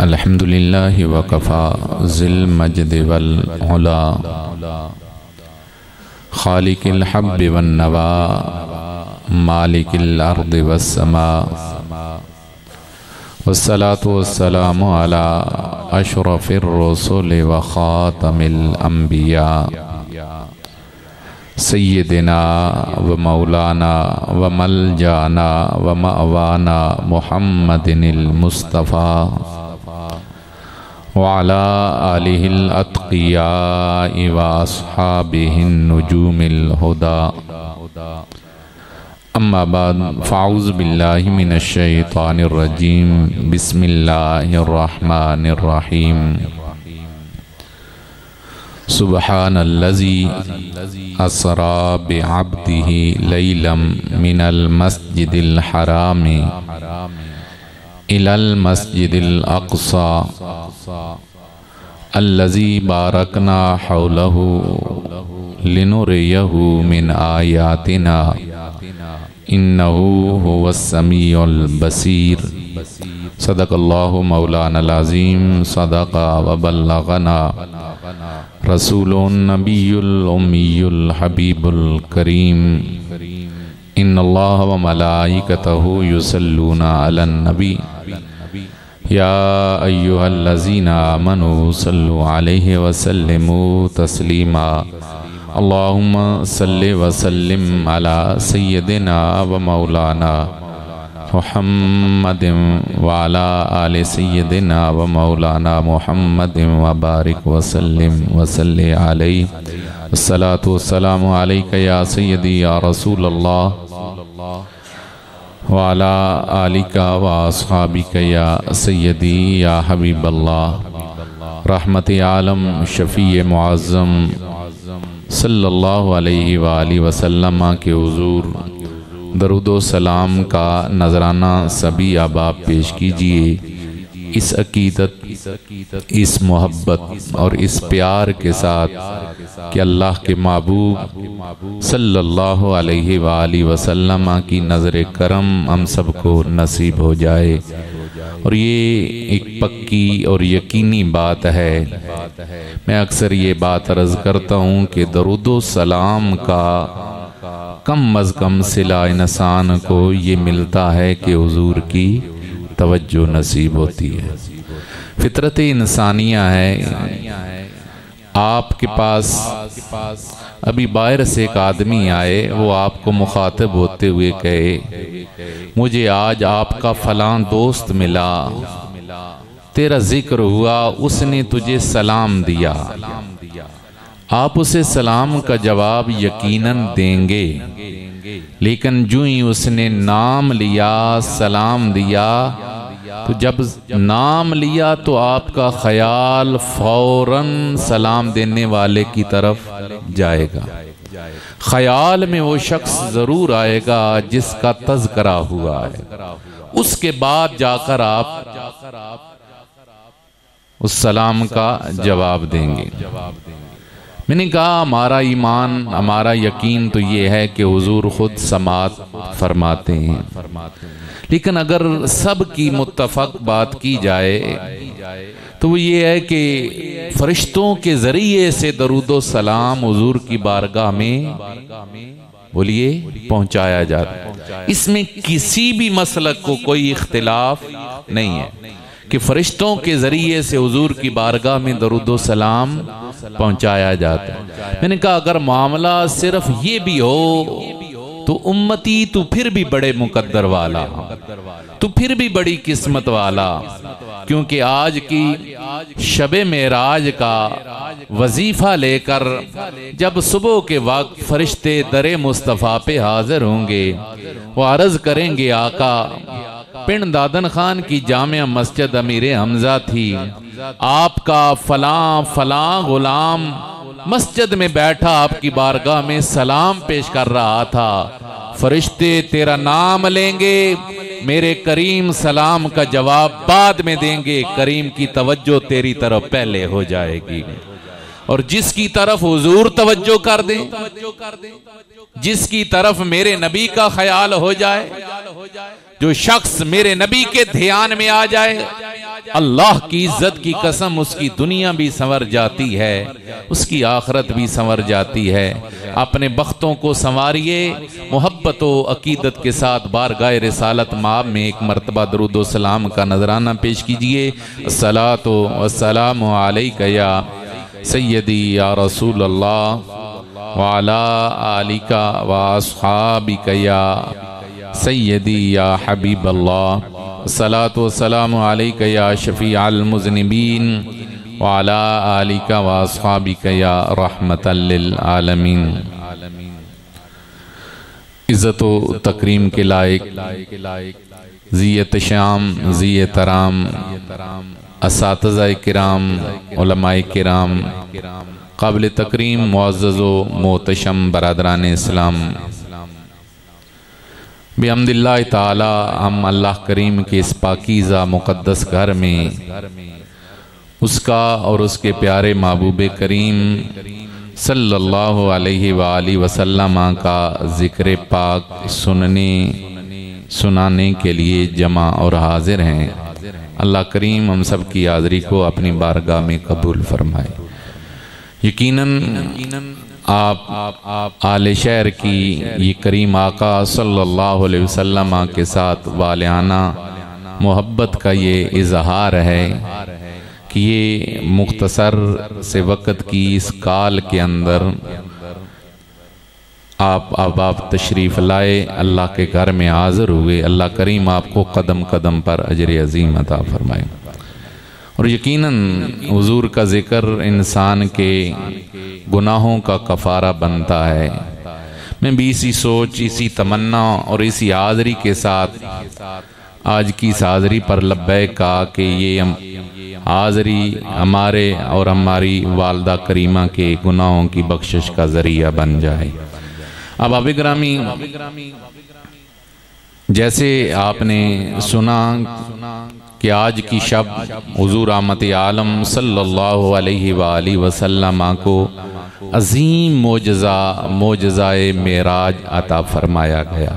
अल्हम्दुलिल्लाह वकफ़ा ज़िल मजद वल उला खालिकिल हब्बि वन नवा मालिकिल अर्दि वस्समा वस्सलातु वस्सलामु अला अशरफिर रसूल व खातमिल अंबिया सय्यदिना व मौलाना व मलजाना व मअवाना मुहम्मदिनिल मुस्तफ़ा व अला आलिहिल अत्क़िया व अस्हाबिहिन नुजूमिल हुदा। अम्मा बाद फ़अऊज़ु बिल्लाहि मिनश शैतानिर रजीम। बिस्मिल्लाहिर रहमानिर रहीम। सुब्हानल्लज़ी अस्रा बिअब्दिही लैलम मिनल मस्जिदिल हरामी इलल मस्जिदिल अक़सा अल्लज़ी बारकना हौलहु लिनुरियहु मिन आयातिना इन्नहु हुवस्समीउल बसीर। सदक़ल्लाहु मौलानल अज़ीम। सदक़ा व बल्लग़ना रसूलुन नबियुल उम्मियुल हबीबुल करीम। इन्नल्लाह व मलाइकतहु युसल्लूना अलन नबी या अय्युहल्लज़ीना आमनू सल्लु अलैहि व सल्लिमू तस्लीमा। अल्लाहुम्मा सल्लि व सल्लिम अला सय्यदिना व मौलाना मुहम्मदिन व अला आलि सय्यदिना व मौलाना मुहम्मदिन व बारिक व सल्लिम व सल्लि अलैहि। अस्सलातु वस्सलामु अलैका या सय्यदी या रसूल अल्लाह व अला आलिका व अस्हाबिका या सय्यदी या हबीब अल्लाह। रहमत आलम शफ़ी मुअज़्ज़म सल्लल्लाहु अलैहि व आलिहि वसल्लम के हुज़ूर दरूदो सलाम का नजराना सभी अहबाब पेश कीजिए। इस अकीदत, इस मोहब्बत और इस प्यार के साथ कि अल्लाह के महबूब सल्लल्लाहु अलैहि व आलिहि वसल्लम की नज़र करम हम सबको नसीब हो जाए। और ये एक पक्की और यकीनी बात है। मैं अक्सर ये बात अर्ज़ करता हूँ कि दरूदो सलाम का कम अज़ कम सिला इंसान को ये मिलता है कि हुज़ूर की तवज्जो नसीब होती है। फितरत इंसानिया है। आपके पास अभी बाहर से एक आदमी आए, वो आपको मुखातिब होते हुए कहे मुझे आज आपका फलां दोस्त मिला, तेरा जिक्र हुआ, उसने तुझे सलाम दिया। आप उसे सलाम का जवाब यकीनन देंगे, लेकिन जो ही उसने नाम लिया, सलाम दिया, तो जब नाम लिया तो आपका ख्याल फौरन सलाम देने वाले की तरफ जाएगा। ख्याल में वो शख्स जरूर आएगा जिसका तज़किरा हुआ है। उसके बाद जाकर आप उस सलाम का जवाब देंगे। मैंने कहा हमारा ईमान, हमारा यकीन तो ये है कि हुजूर खुद समात फरमाते हैं, लेकिन अगर सब की मुत्तफक बात की जाए तो वो ये है कि फरिश्तों के जरिए से दरूदो सलाम हुजूर की बारगाह में बोलिए पहुंचाया जाता है। इसमें किसी भी मसलक को कोई इख्तिलाफ नहीं है कि फरिश्तों के जरिए से हुजूर की बारगाह में दरूदो सलाम पहुंचाया जाता है। मैंने कहा अगर मामला सिर्फ ये भी हो तो उम्मती तू फिर भी बड़े मुकद्दर वाला, तू फिर भी बड़ी किस्मत वाला, क्योंकि आज की शबे मेराज का वजीफा लेकर जब सुबह के वक्त फरिश्ते दरे मुस्तफ़ा पे हाजिर होंगे, वो अर्ज करेंगे आका पिंड दादन खान की जामिया मस्जिद अमीर हमजा थी, आपका फलां फलां गुलाम मस्जिद में बैठा आपकी बारगाह में सलाम पेश कर रहा था, फरिश्ते तेरा नाम लेंगे, मेरे करीम सलाम का जवाब बाद में देंगे, करीम की तवज्जो तेरी तरफ पहले हो जाएगी। और जिसकी तरफ हुजूर तवज्जो कर दे, जिसकी तरफ मेरे नबी का ख्याल हो जाए, जो शख्स मेरे नबी के ध्यान में आ जाए, अल्लाह की इज्जत की कसम, उसकी दुनिया भी संवर जाती है, उसकी आखिरत भी संवर जाती है। अपने बख्तों को संवारिए, मोहब्बत व अकीदत के साथ बारगाह रिसालत माब में एक मरतबा दरूद व सलाम का नजराना पेश कीजिए। अस्सलातु वस्सलामु अलैका या सय्यदी या रसूल अल्लाह व अला आलिका व अस्हाबिका या सय्यदी या हबीब अल्लाह। अस्सलातु वस्सलामु अलैका या शफीअल मुज़निबीन व अला आलिका व अस्हाबिका या रहमतल लिल आलमीन। इज़्ज़त व तकरीम के लायक ज़ियत शाम ज़िय तराम असातिज़ा किराम उलमाए किराम काबिल तकरीम मुअज़्ज़ज़ व मोहतशम बरादरान इस्लाम, बिहम्दिल्लाह ताला हम अल्लाह करीम के इस पाकीज़ा मुक़द्दस घर में उसका और उसके प्यारे महबूब करीम सल्लल्लाहु अलैहि वालैहि वसल्लम का ज़िक्र पाक सुनने सुनाने के लिए जमा और हाजिर हैं। अल्लाह करीम हम सब की हाज़री को अपनी बारगाह में कबूल फरमाए। यकीनन आप आले शहर की ये करीम आका सल्लल्लाहु अलैहि वसल्लम के साथ वालियाना मोहब्बत का ये इजहार है कि ये मुख्तसर से वक़्त की इस काल के अंदर आप तशरीफ़ लाए, अल्लाह के घर में हाज़िर हुए। अल्लाह करीम आपको कदम कदम पर अजर अज़ीम अता फरमाए। और यकीनन हुजूर का ज़िक्र इंसान के गुनाहों का कफ़ारा बनता है। मैं भी इसी सोच, इसी तमन्ना और इसी हाज़री के साथ आज की इस हाज़री पर लब्बैक कहा कि ये हाज़री हमारे और हमारी वालदा करीमा के गुनाहों की बख्शिश का ज़रिया बन जाए। अब अबिग्रामी, जैसे आपने सुना कि आज की शब हुजूर रहमत आलम सल्लल्लाहु अलैहि वालैहि वसल्लम को अजीम मोजज़ाए मेराज अता फरमाया गया।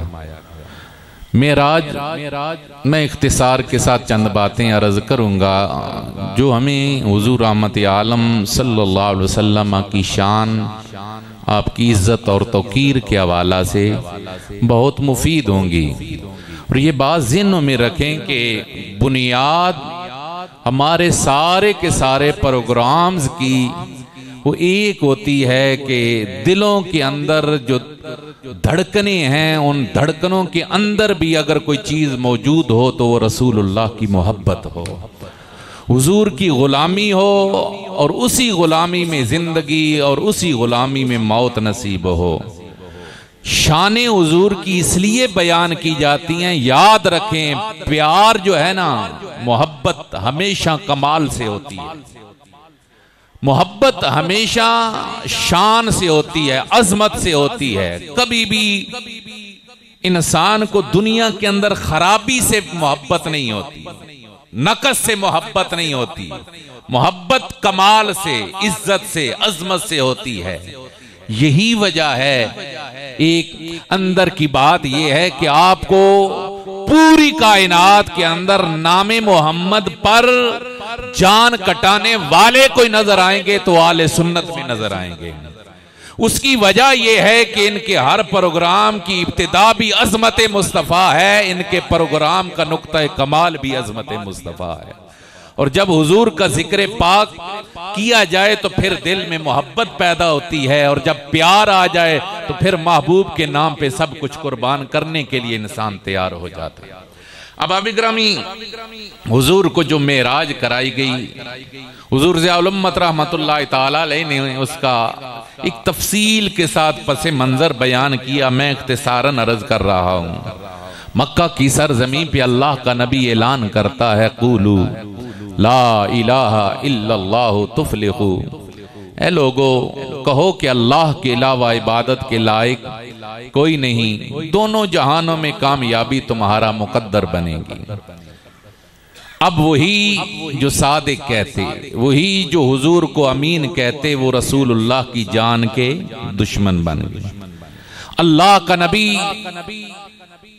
मेराज मैं इख्तिसार के साथ चंद बातें अर्ज़ करूँगा जो हमें हुजूर रहमत आलम सल्लल्लाहु अलैहि वसल्लम की शान, आपकी इज्जत और तौकीर के हवाला से बहुत मुफीद होंगी। और ये बात ज़हन में रखें कि बुनियाद हमारे सारे के सारे प्रोग्राम्स की वो एक होती है कि दिलों के अंदर जो धड़कनें हैं, उन धड़कनों के अंदर भी अगर कोई चीज़ मौजूद हो तो वो रसूलुल्लाह की मोहब्बत हो, हुजूर की ग़ुलामी हो, और उसी ग़ुलामी में ज़िंदगी और उसी ग़ुलामी में मौत नसीब हो। शान हुजूर की इसलिए बयान की जाती हैं, याद रखें प्यार जो है ना, मोहब्बत हमेशा कमाल से होती है, मोहब्बत हमेशा शान से होती है, अजमत से होती है। कभी भी इंसान को दुनिया के अंदर खराबी से मोहब्बत नहीं होती, नकस से मोहब्बत नहीं होती, मोहब्बत कमाल से, इज्जत से, अजमत से होती है। यही वजह है, एक अंदर की बात यह है कि आपको पूरी कायनात के अंदर नामे मोहम्मद पर जान कटाने वाले कोई नजर आएंगे तो आले सुन्नत में नजर आएंगे। उसकी वजह यह है कि इनके हर प्रोग्राम की इब्तिदा भी अजमत मुस्तफ़ा है, इनके प्रोग्राम का नुक्ता कमाल भी अजमत मुस्तफ़ा है। और जब हुजूर का जिक्र पाक किया जाए तो फिर दिल में मोहब्बत पैदा होती है, और जब प्यार आ जाए तो फिर महबूब के नाम पे सब कुछ कुर्बान करने के लिए इंसान तैयार हो जाता है। अब अबिग्रामी, हुजूर को जो मेराज कराई गई, हुजूर ज़ियाउल उम्मत रहमतुल्लाह ताला अलैहि ने उसका एक तफसील के साथ पसे मंजर बयान किया। मैं इख्तिसारन अर्ज कर रहा हूँ। मक्का की सरजमी पे अल्लाह का नबी ऐलान करता है, क़ूलू ला इलाहा इल्लल्लाहु तुफ्लिहू। ऐ लोगो, कहो कि अल्लाह के अलावा इबादत के लायक कोई नहीं, दोनों जहानों में कामयाबी तुम्हारा मुकद्दर बनेगी। अब वही जो सादिक कहते, वही जो हुजूर को अमीन कहते, वो रसूलुल्लाह की जान के दुश्मन बन गए। अल्लाह का नबी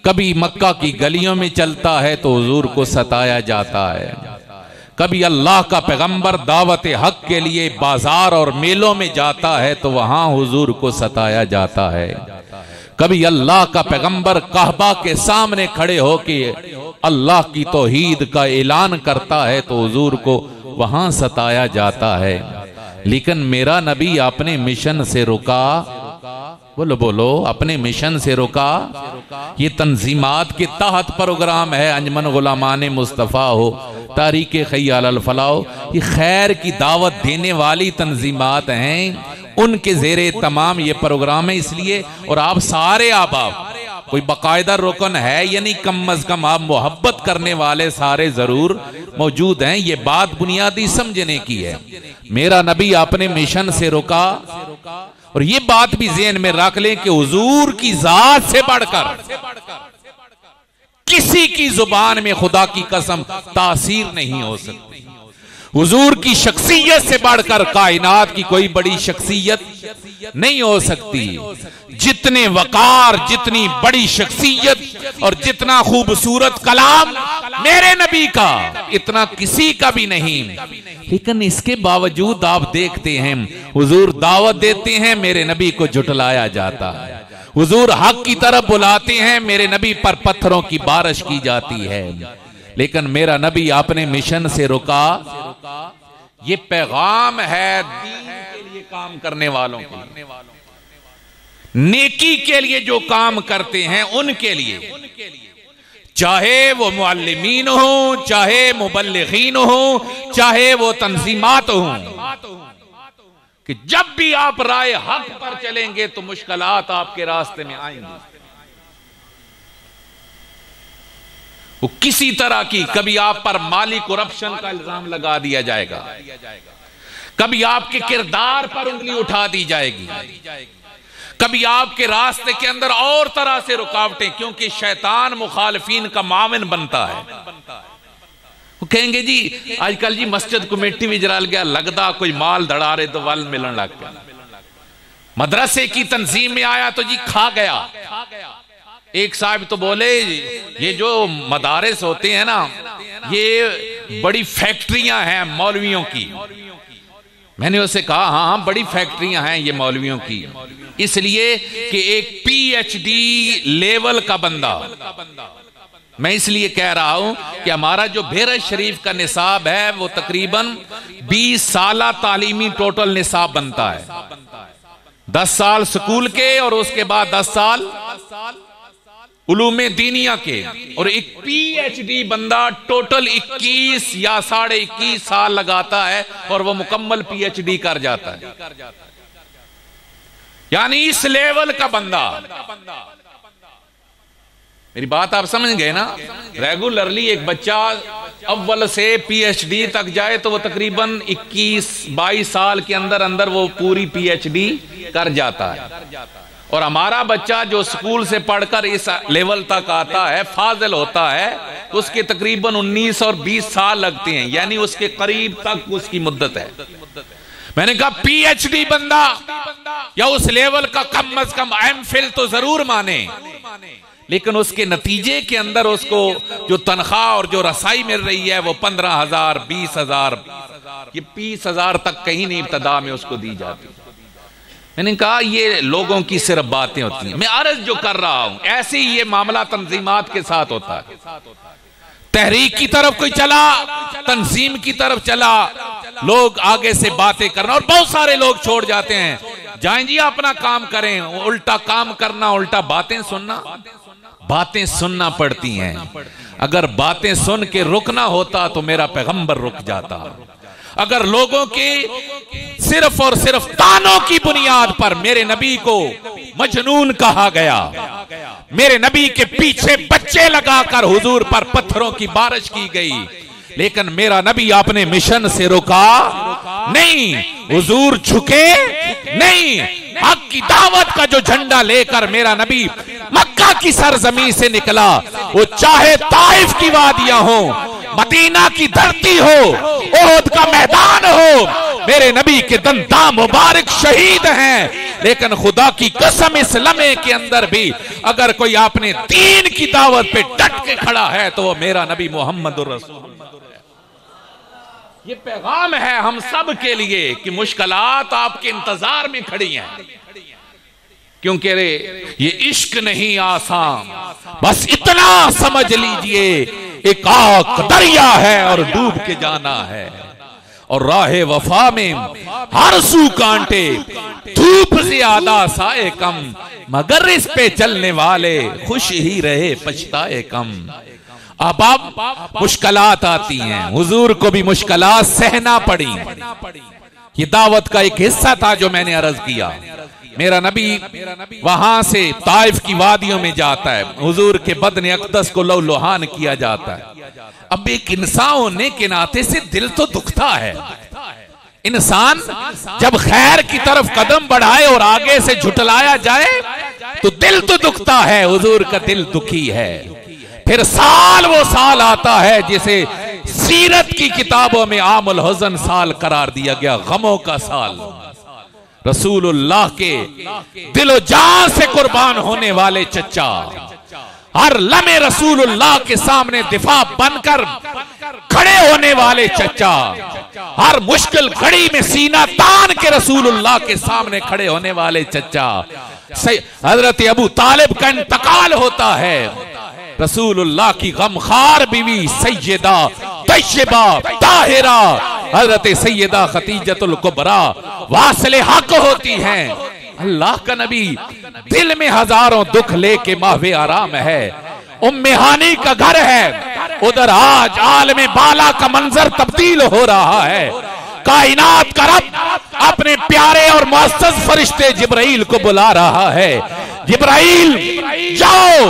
कभी मक्का की गलियों में चलता है तो हुजूर को सताया जाता है, कभी अल्लाह का पैगंबर दावत हक के लिए बाजार और मेलों में जाता है तो वहां हुजूर को सताया जाता है, कभी अल्लाह का पैगंबर कहबा के सामने खड़े होके अल्लाह की तौहीद का ऐलान करता है तो हुजूर को वहां सताया जाता है। लेकिन मेरा नबी अपने मिशन से रुका, बोलो बोलो, अपने मिशन से रुका। ये तंजीमात के तहत प्रोग्राम है, अंजमन गुलामाने मुस्तफ़ा हो, तारीक खैयाल अल फलाह, ये खैर की दावत देने वाली तंजीमात हैं, उनके जेरे तमाम ये प्रोग्राम है। इसलिए और आप सारे आप कोई बाकायदा रुकन है या नहीं, कम अज कम आप मोहब्बत करने वाले सारे जरूर मौजूद हैं। ये बात बुनियादी समझने की है। मेरा नबी अपने मिशन से रुका, और ये बात भी ज़हन में रख लें कि हुजूर की जात से बढ़कर किसी की जुबान में खुदा की कसम तासीर नहीं हो सकती। हुजूर की शख्सियत से बढ़कर कायनात की कोई बड़ी शख्सियत नहीं हो सकती। जितने वकार, जितनी बड़ी शख्सियत और जितना खूबसूरत कलाम मेरे नबी का, इतना किसी का भी नहीं। लेकिन इसके बावजूद आप देखते हैं हुजूर दावत देते हैं, मेरे नबी को झुटलाया जाता है। हुजूर हक की तरफ बुलाते हैं, मेरे नबी पर पत्थरों की बारिश की जाती है। लेकिन मेरा नबी अपने मिशन से रुका। ये पैगाम है दीन के लिए काम करने वालों के, नेकी के लिए जो काम करते हैं उनके लिए, चाहे वो मुअल्लिमीन हो, चाहे मुबल्लिगीन हो, चाहे वो तंजीमात हो, कि जब भी आप राय हक पर चलेंगे तो मुश्किलात आपके रास्ते में आएंगी। वो किसी तरह की, कभी आप पर माली करप्शन का इल्जाम लगा दिया जाएगा, कभी आपके किरदार पर उंगली उठा दी जाएगी, कभी आपके रास्ते के अंदर और तरह से रुकावटें, क्योंकि शैतान मुखालिफिन का माविन बनता है। वो कहेंगे जी आजकल जी मस्जिद कमेटी भी जरा गया, लगदा कोई माल धड़ा रहे तो वल मिलन लग गया, मदरसे की तंजीम में आया तो जी खा गया। एक साहब तो बोले ये जो मदारिस होते हैं ना, ये बड़ी फैक्ट्रियां हैं मौलवियों की। मैंने उससे कहा हाँ बड़ी फैक्ट्रियां हैं ये मौलवियों की, इसलिए कि एक पीएचडी लेवल का बंदा, मैं इसलिए कह रहा हूं कि हमारा जो बेहर शरीफ का निसाब है वो तकरीबन 20 साल तालीमी टोटल निसाब बनता है। 10 साल स्कूल के और उसके बाद 10 साल उलूमे दीनिया के, और एक पीएचडी बंदा टोटल 21 या 21.5 साल लगाता है और वो मुकम्मल पीएचडी कर जाता है। यानी इस लेवल का बंदा, मेरी बात आप समझ गए ना। रेगुलरली एक बच्चा अव्वल से पीएचडी तक जाए तो वो तकरीबन 21-22 साल के अंदर अंदर वो पूरी पीएचडी कर जाता है। और हमारा बच्चा जो स्कूल से पढ़कर इस लेवल तक आता है, फाजिल होता है, तो उसके तकरीबन 19 और 20 साल लगते हैं, यानी उसके करीब तक उसकी मुद्दत है। मैंने कहा पीएचडी बंदा या उस लेवल का कम अज कम एमफिल तो जरूर माने, लेकिन उसके नतीजे के अंदर उसको जो तनख्वाह और जो रसाई मिल रही है वो 15,000, 20,000, ये 20,000 तक कहीं नहीं इब्तदा में उसको दी जाती। मैंने कहा ये लोगों की सिर्फ बातें होती हैं। मैं अर्ज जो कर रहा हूं ऐसे ही ये मामला तंजीमात के साथ होता है। तहरीक की तरफ कोई चला, तंजीम की तरफ चला, लोग आगे से बातें करना, और बहुत सारे लोग छोड़ जाते हैं, जाएं जी अपना काम करें, उल्टा काम करना, उल्टा बातें सुनना। बातें सुनना पड़ती हैं। अगर बातें सुन के रुकना होता तो मेरा पैगंबर रुक जाता। अगर लोगों के सिर्फ और सिर्फ तानों की बुनियाद पर मेरे नबी को मजनून कहा गया, मेरे नबी के पीछे बच्चे लगाकर हुजूर पर पत्थरों की बारिश की गई, लेकिन मेरा नबी अपने मिशन से रुका नहीं, हुजूर झुके नहीं। हक की दावत का जो झंडा लेकर मेरा नबी मक्का की सरजमी से निकला, वो चाहे ताइफ की वादियां हो, मदीना की धरती हो, ओहद का मैदान हो, मेरे नबी के दंदा मुबारक शहीद हैं, लेकिन खुदा की कसम इस लम्हे के अंदर भी अगर कोई आपने दीन की दावत पे डट के खड़ा है तो वो मेरा नबी मोहम्मदुर रसूल। ये पैगाम है हम सब के लिए कि मुश्किलात आपके इंतजार में खड़ी हैं, क्योंकि ये इश्क नहीं आसान, बस इतना समझ लीजिए एक आग दरिया है और डूब के जाना है, और राहे वफा में हर सू कांटे, धूप से आधा साए कम, मगर इस पे चलने वाले खुश ही रहे पछताए कम। अब मुश्किलात आती हैं, हुजूर को भी मुश्किलात सहना पड़ी। ये दावत का एक हिस्सा था जो मैंने अर्ज किया। मेरा नबी वहां से ताइफ की वादियों में जाता है, हुजूर के बदन अक़दस को लौलुहान किया जाता है। अब एक इंसान होने के नाते से दिल तो दुखता है। इंसान जब खैर की तरफ कदम बढ़ाए और आगे से झुटलाया जाए तो दिल तो दुखता है। हुजूर का दिल दुखी है। फिर साल वो साल आता है जिसे सीरत की किताबों में आमुल हुज़न साल करार दिया गया, गमों का साल। रसूलुल्लाह के दिलो जान से कुर्बान होने वाले चचा, हर लम्हे रसूलुल्लाह के सामने दिफा बनकर खड़े होने वाले चचा, हर मुश्किल घड़ी में सीना तान के रसूलुल्लाह के सामने खड़े होने वाले चचा। हजरत अबू तालिब का इंतकाल होता है। रसूलुल्लाह की गमखार बीवी सैयदा तैयबा ताहिरा हजरत सैयदा खतीजतुल कुबरा वासिले हक होती हैं। अल्लाह का नबी दिल में हजारों दुख लेके माहवे आराम है। उम्मे हानी का घर है, उधर आज आलमे बाला का मंजर तब्दील हो रहा है। कायनात का रब अपने प्यारे और मुअज़्ज़ज़ फरिश्ते जिब्राइल को बुला रहा है। जिब्राइल जाओ,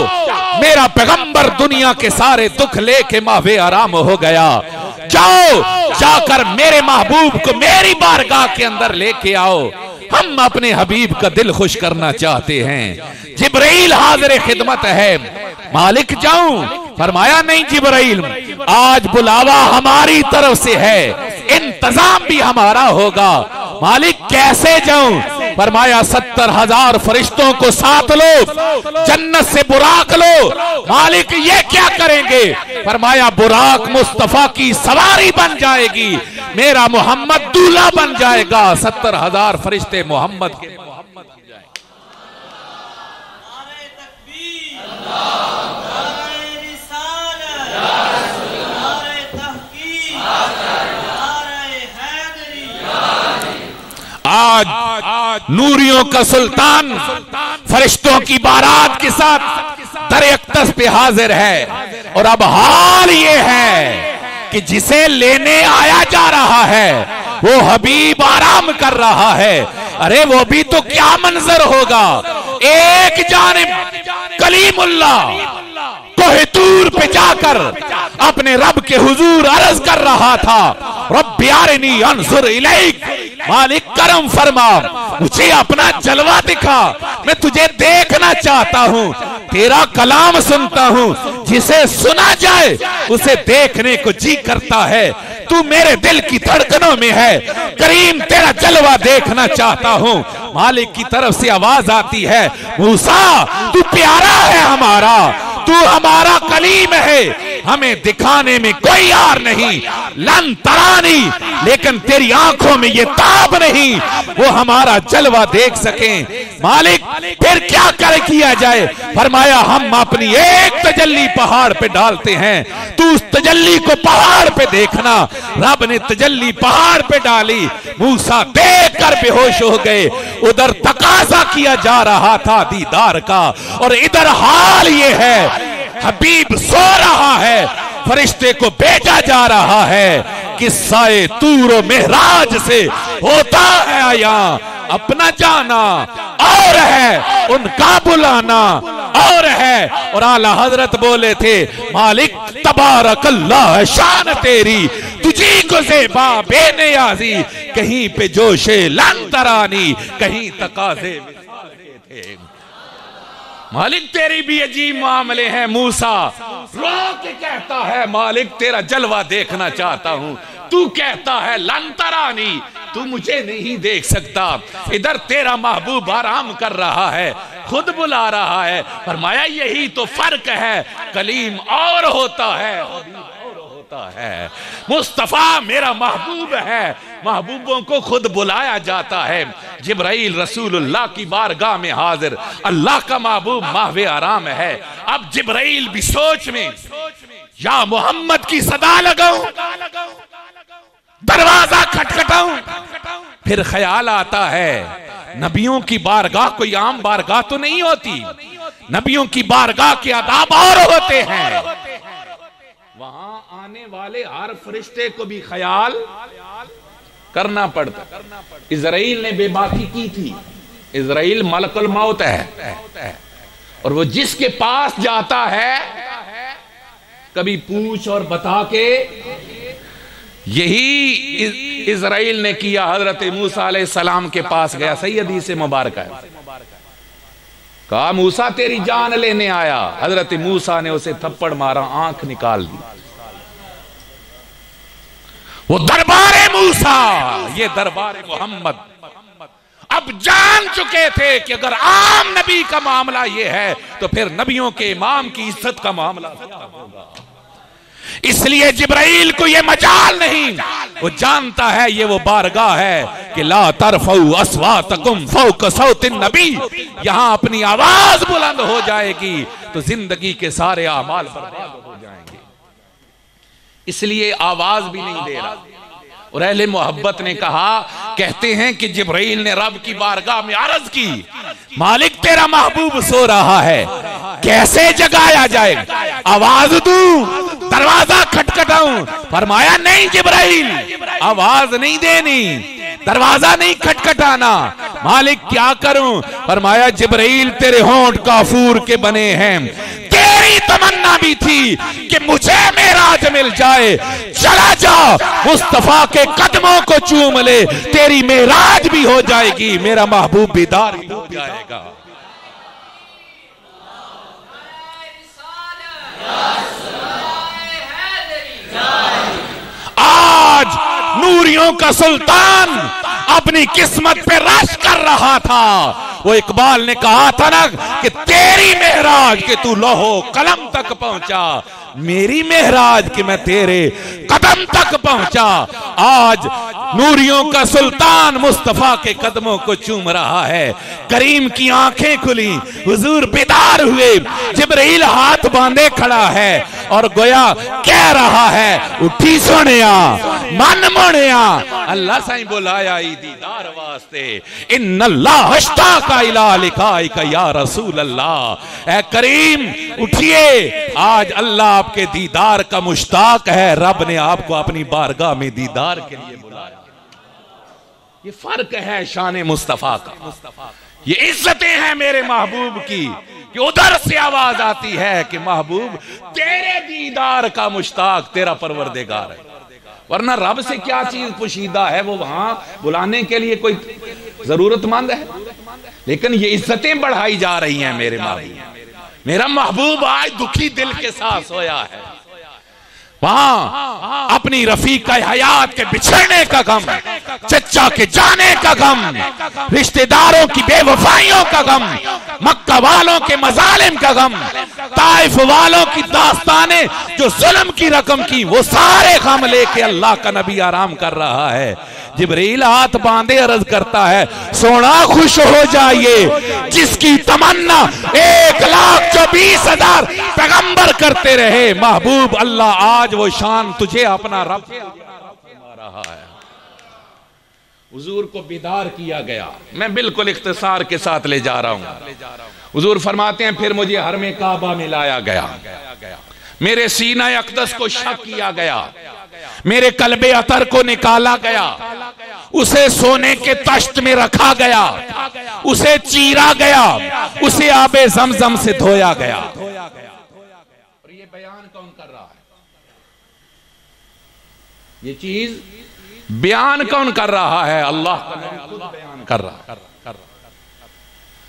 मेरा पैगंबर दुनिया के सारे दुख लेके माहवे आराम हो गया, जाओ जाकर मेरे महबूब को मेरी बारगाह के अंदर लेके आओ, हम अपने हबीब का दिल खुश करना चाहते हैं। जिब्राइल हाज़िर खिदमत है। मालिक जाऊं? फरमाया नहीं जिब्राइल, आज बुलावा हमारी तरफ से है, इंतजाम भी हमारा होगा। मालिक कैसे जाऊं? फरमाया 70,000 फरिश्तों को साथ लो, जन्नत से बुराक लो। मालिक ये क्या करेंगे? फरमाया बुराक मुस्तफा की सवारी बन जाएगी, मेरा मोहम्मद दूल्हा बन जाएगा। 70,000 फरिश्ते मोहम्मद के आज नूरियों का सुल्तान फरिश्तों की बारात के साथ दर अक़दस पे हाजिर है। और अब हाल ये है कि जिसे लेने आया जा रहा है वो हबीब आराम कर रहा है। अरे वो भी तो क्या मंजर होगा। एक जानिब कलीमुल्लाह कोहे तूर पे जाकर अपने रब के हुजूर अर्ज कर रहा था, रब्बी अरनी अंजुर इलैक, मालिक करम फरमा, मुझे अपना जलवा दिखा, मैं तुझे देखना चाहता हूँ, तेरा कलाम सुनता हूँ, जिसे सुना जाए उसे देखने को जी करता है। तू मेरे दिल की धड़कनों में है, करीम तेरा जलवा देखना चाहता हूँ। मालिक की तरफ से आवाज आती है, मूसा तू प्यारा है हमारा, तू हमारा कलीम है, हमें दिखाने में कोई यार नहीं, लन तरानी, लेकिन तेरी आंखों में ये ताब नहीं वो हमारा जलवा देख सकें। मालिक फिर क्या कर किया जाए? फरमाया हम अपनी एक तजल्ली पहाड़ पे डालते हैं, तू उस तजल्ली को पहाड़ पे देखना। रब ने तजल्ली पहाड़ पे डाली, मूसा देख कर बेहोश हो गए। उधर तकाजा किया जा रहा था दीदार का, और इधर हाल ये है हबीब सो रहा है, फरिश्ते को भेजा जा रहा है। किस्साए तूर और मेहराज से होता है आया, अपना जाना और है उनका बुलाना और है। और आला हजरत बोले थे, मालिक तबारक अल्लाह शान तेरी, तुझी को ज़ेबा बेनियाज़ी, कहीं पे जोशे लंतरानी, कहीं तकाज़े थे। मालिक तेरी भी अजीब मामले हैं। मूसा रो के कहता है, मालिक तेरा जलवा देखना चाहता हूं। तू कहता है लंतरानी, तू मुझे नहीं देख सकता, इधर तेरा महबूब आराम कर रहा है, खुद बुला रहा है। फरमाया यही तो फर्क है, कलीम और होता है, और होता है। मुस्तफा मेरा महबूब है, महबूबों को खुद बुलाया जाता है। जिब्राइल रसूलुल्लाह की बारगाह में हाजिर, अल्लाह का महबूब माहवे आराम है। अब जिब्राइल भी सोच में, या मोहम्मद की सदा लगाऊं, दरवाजा खटखटाऊं, फिर ख्याल आता है नबियों की बारगाह कोई आम बारगाह तो नहीं होती, नबियों की बारगाह के आदाब और होते हैं। वहां आने वाले हर फरिश्ते को भी ख्याल करना पड़ता। इजराइल ने बेबाकी की थी, इजराइल मलकुल मौत है, और वो जिसके पास जाता है कभी पूछ और बता के, यही इजराइल ने किया। हजरत मूसा अलैहिस्सलाम के पास गया, सही हदीस से मुबारक है, कहा मूसा तेरी जान लेने आया। हजरत मूसा ने उसे थप्पड़ मारा, आंख निकाल दी। वो दरबारे मूसा, ये दरबारे मोहम्मद अब जान चुके थे कि अगर आम नबी का मामला ये है तो फिर नबियों के इमाम की इज्जत का मामला क्या होगा। इसलिए जिब्राइल को ये मजाल नहीं, वो जानता है ये वो बारगाह है कि ला तरफऊ अस्वातकुम फौक सौतिन नबी, यहां अपनी आवाज बुलंद हो जाएगी तो जिंदगी के सारे अमाल बर्बाद हो जाएंगे। इसलिए आवाज भी नहीं दे रहा। और अहले मोहब्बत ने कहा, कहते हैं कि जिब्राइल ने रब की बारगाह में अर्ज की, मालिक तेरा महबूब सो रहा है, कैसे जगाया जाए, आवाज दूं, दरवाजा खटखटाऊं। फरमाया नहीं जिब्राइल, आवाज नहीं देनी, दरवाजा नहीं खटखटाना। मालिक क्या करूं? फरमाया जिब्राइल तेरे होंठ काफूर के बने हैं, तेरी तमन्ना भी थी कि मुझे मेराज मिल जाए, चला जा मुस्तफा के कदमों को चूम ले, तेरी मेराज भी हो जाएगी, मेरा महबूब बेदार भी हो जाएगा। आज नूरियों का सुल्तान अपनी किस्मत पे रश कर रहा था। वो इकबाल ने कहा था ना कि तेरी मेहराज के तू लोहो कलम तक पहुंचा, मेरी मेहराज कि मैं तेरे कदम तक पहुंचा। आज नूरियों का सुल्तान मुस्तफा के कदमों को चूम रहा है। करीम की आंखें खुली, हुजूर बेदार हुए, जिब्राइल हाथ बांधे खड़ा है और गोया कह रहा है, उठी सोनिया मन मोनिया, अल्लाह साईं बुलाया दीदार वास्ते, इन्नल्लाह अश्ताका इला लिकाइका या रसूल अल्लाह। ऐ करीम उठिए, आज अल्लाह आपके दीदार का मुश्ताक है, रब ने आपको अपनी बारगाह में दीदार के लिए बुलाया। ये फर्क है शान मुस्तफा का, ये इज्जतें हैं मेरे महबूब की कि उधर से आवाज आती है कि महबूब तेरे दीदार का मुश्ताक तेरा परवरदिगार है। वरना रब से क्या चीज पोशीदा है, वो वहां बुलाने के लिए कोई जरूरतमंद है। लेकिन ये इज्जतें बढ़ाई जा रही हैं मेरे महबूब। मेरा महबूब आज दुखी दिल के साथ सोया है, वहां अपनी रफीका हयात के बिछड़ने का गम, चचा के जाने का गम, रिश्तेदारों की बेवफाइयों का गम, मक्का वालों के मजालिम का गम, ताइफ वालों की दास्तानें जो जुल्म की रकम की, वो सारे गम लेके अल्लाह का नबी आराम कर रहा है। जिब्रील हाथ बांधे अर्ज करता है, सोना खुश हो जाइए जिसकी तमन्ना 1,20,000 पैगंबर करते रहे। महबूब अल्लाह आज वो शान तुझे अपना रब रहा है। हुजूर को बेदार किया गया। मैं बिल्कुल इख्तिसार के साथ ले जा रहा हूं। हुजूर फरमाते हैं, फिर मुझे हरमे काबा में लाया गया, मेरे सीना अक़दस को शक किया गया, मेरे कल्बे अतर को निकाला गया, उसे सोने के तश्त में रखा गया, उसे चीरा गया, उसे आबे ज़मज़म से धोया गया। और ये बयान कौन कर रहा है? ये चीज बयान कौन कर रहा है? अल्लाह खुद बयान कर रहा है।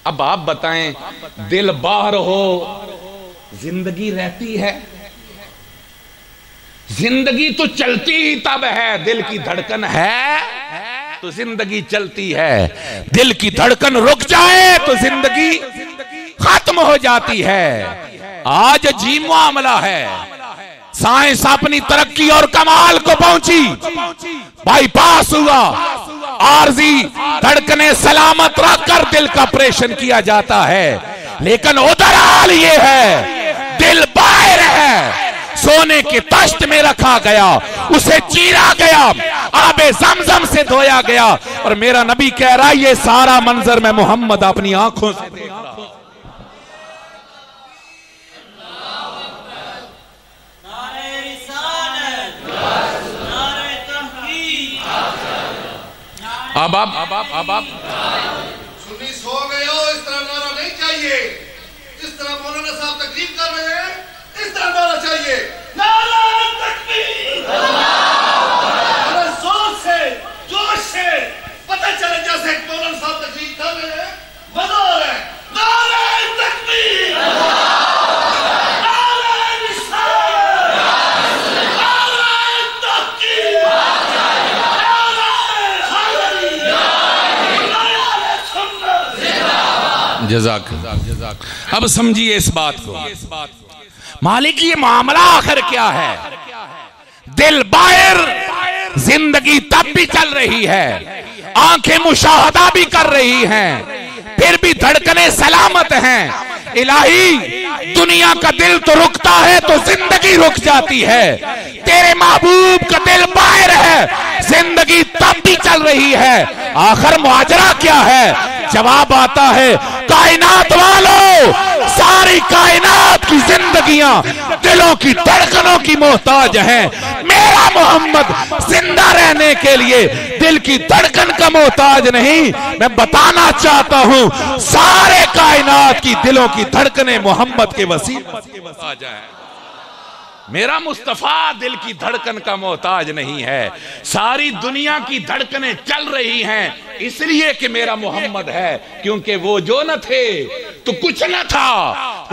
अब आप बताएं, दिल बाहर हो जिंदगी रहती है? जिंदगी तो चलती ही तब है, दिल की धड़कन है तो जिंदगी चलती है, दिल की धड़कन रुक जाए तो जिंदगी खत्म हो जाती है। आज अजीब मामला है, साइंस अपनी तरक्की और कमाल को पहुंची, बाईपास हुआ, आरजी धड़कने सलामत रखकर दिल का ऑपरेशन किया जाता है। लेकिन उधर हाल ये है, दिल बाहर है, सोने के तश्त में रखा गया, उसे चीरा गया, आबे ज़मज़म से धोया गया, और मेरा नबी कह रहा है ये सारा मंजर मैं मोहम्मद अपनी आंखों से देख रहा हूं। अब आप सुन्नी सो गए हो, इस तरह नारा नहीं चाहिए। इस तरह मौलाना साहब तकरीर कर रहे हैं, इस तरह नारा चाहिए, नारा तकबीर। अरे जोर से, जोश से पता चले जैसे मौलाना साहब तकरीर कर रहे हैं, मजा आ रहा है। नारा तकबीर, नारा निशान, नारा तहकीक, जज़ाक। अब समझिए इस बात को, मालिक ये मामला आखिर क्या है? दिल बाहर, जिंदगी तब भी चल रही है, आंखें मुशाहदा भी कर रही हैं, फिर भी धड़कने सलामत हैं। इलाही दुनिया का दिल तो रुकता है तो जिंदगी रुक जाती है, तेरे महबूब का दिल बाहर है, जिंदगी तब भी चल रही है। आखिर मुआजरा क्या है? जवाब आता है, कायनात वालों, सारी कायनात की जिंदगियां दिलों की धड़कनों की मोहताज हैं। मेरा मोहम्मद जिंदा रहने के लिए दिल की धड़कन का मोहताज नहीं। मैं बताना चाहता हूं, सारे कायनात की दिलों की धड़कनें मोहम्मद के वसीले से मोहताज हैं। मेरा मुस्तफा दिल की धड़कन का मोहताज नहीं है। सारी दुनिया की धड़कनें चल रही हैं इसलिए कि मेरा मोहम्मद है, क्योंकि वो जो न थे तो कुछ न था,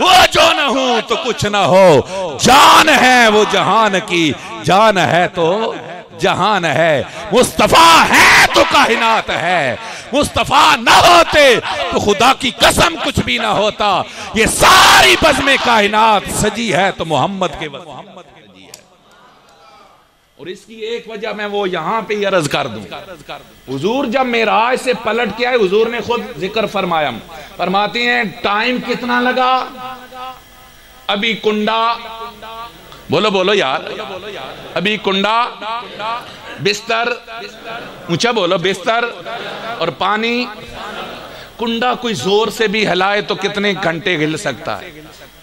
वो जो न हूं तो कुछ न हो। जान है वो जहान की, जान है तो जहान है। मुस्तफा है तो कायनात है, मुस्तफा न होते तो खुदा की कसम कुछ भी ना होता। ये सारी बज़्म कायनात सजी है तो मोहम्मद के सजी है। और इसकी एक वजह मैं वो यहां पे अर्ज कर दूं। हुजूर जब मेराज से पलट के आए, हुजूर ने खुद जिक्र फरमाया, फरमाते हैं टाइम कितना लगा? अभी कुंडा, बोलो बोलो यार, अभी कुंडा, बिस्तर, ऊंचा बोलो, बिस्तर और पानी। कुंडा कोई जोर से भी हिलाए तो कितने घंटे हिल सकता है?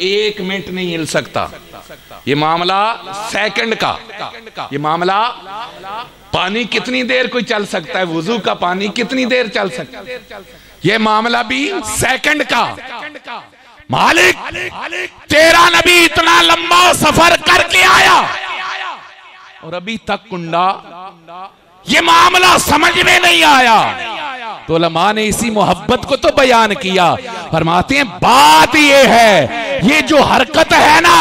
1 मिनट नहीं हिल सकता। ये मामला सेकंड का, ये मामला पानी कितनी देर कोई चल सकता है? वुजू का पानी कितनी देर चल सकता है? ये मामला भी सेकंड का। मालिक तेरा नबी इतना लंबा सफर करके आया और अभी तक कुंडा, ये मामला समझ में नहीं आया। तो उलमा ने इसी मोहब्बत को तो बयान किया। फरमाते हैं बात ये है, ये जो हरकत है ना,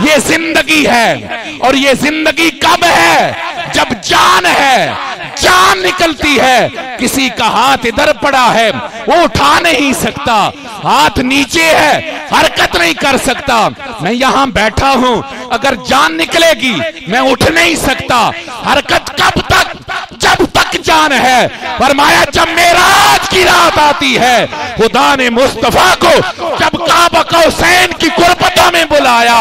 ये जिंदगी है। और ये जिंदगी कब है? जब जान है, जान निकलती है। किसी का हाथ इधर पड़ा है, वो उठा नहीं सकता, हाथ नीचे है, हरकत नहीं कर सकता। मैं यहां बैठा हूं, अगर जान निकलेगी मैं उठ नहीं सकता। हरकत कब तक? जब तक जान है। फरमाया जब मेराज की रात आती है, खुदा ने मुस्तफा को जब काबा कौसैन की कुर्बतों में बुलाया,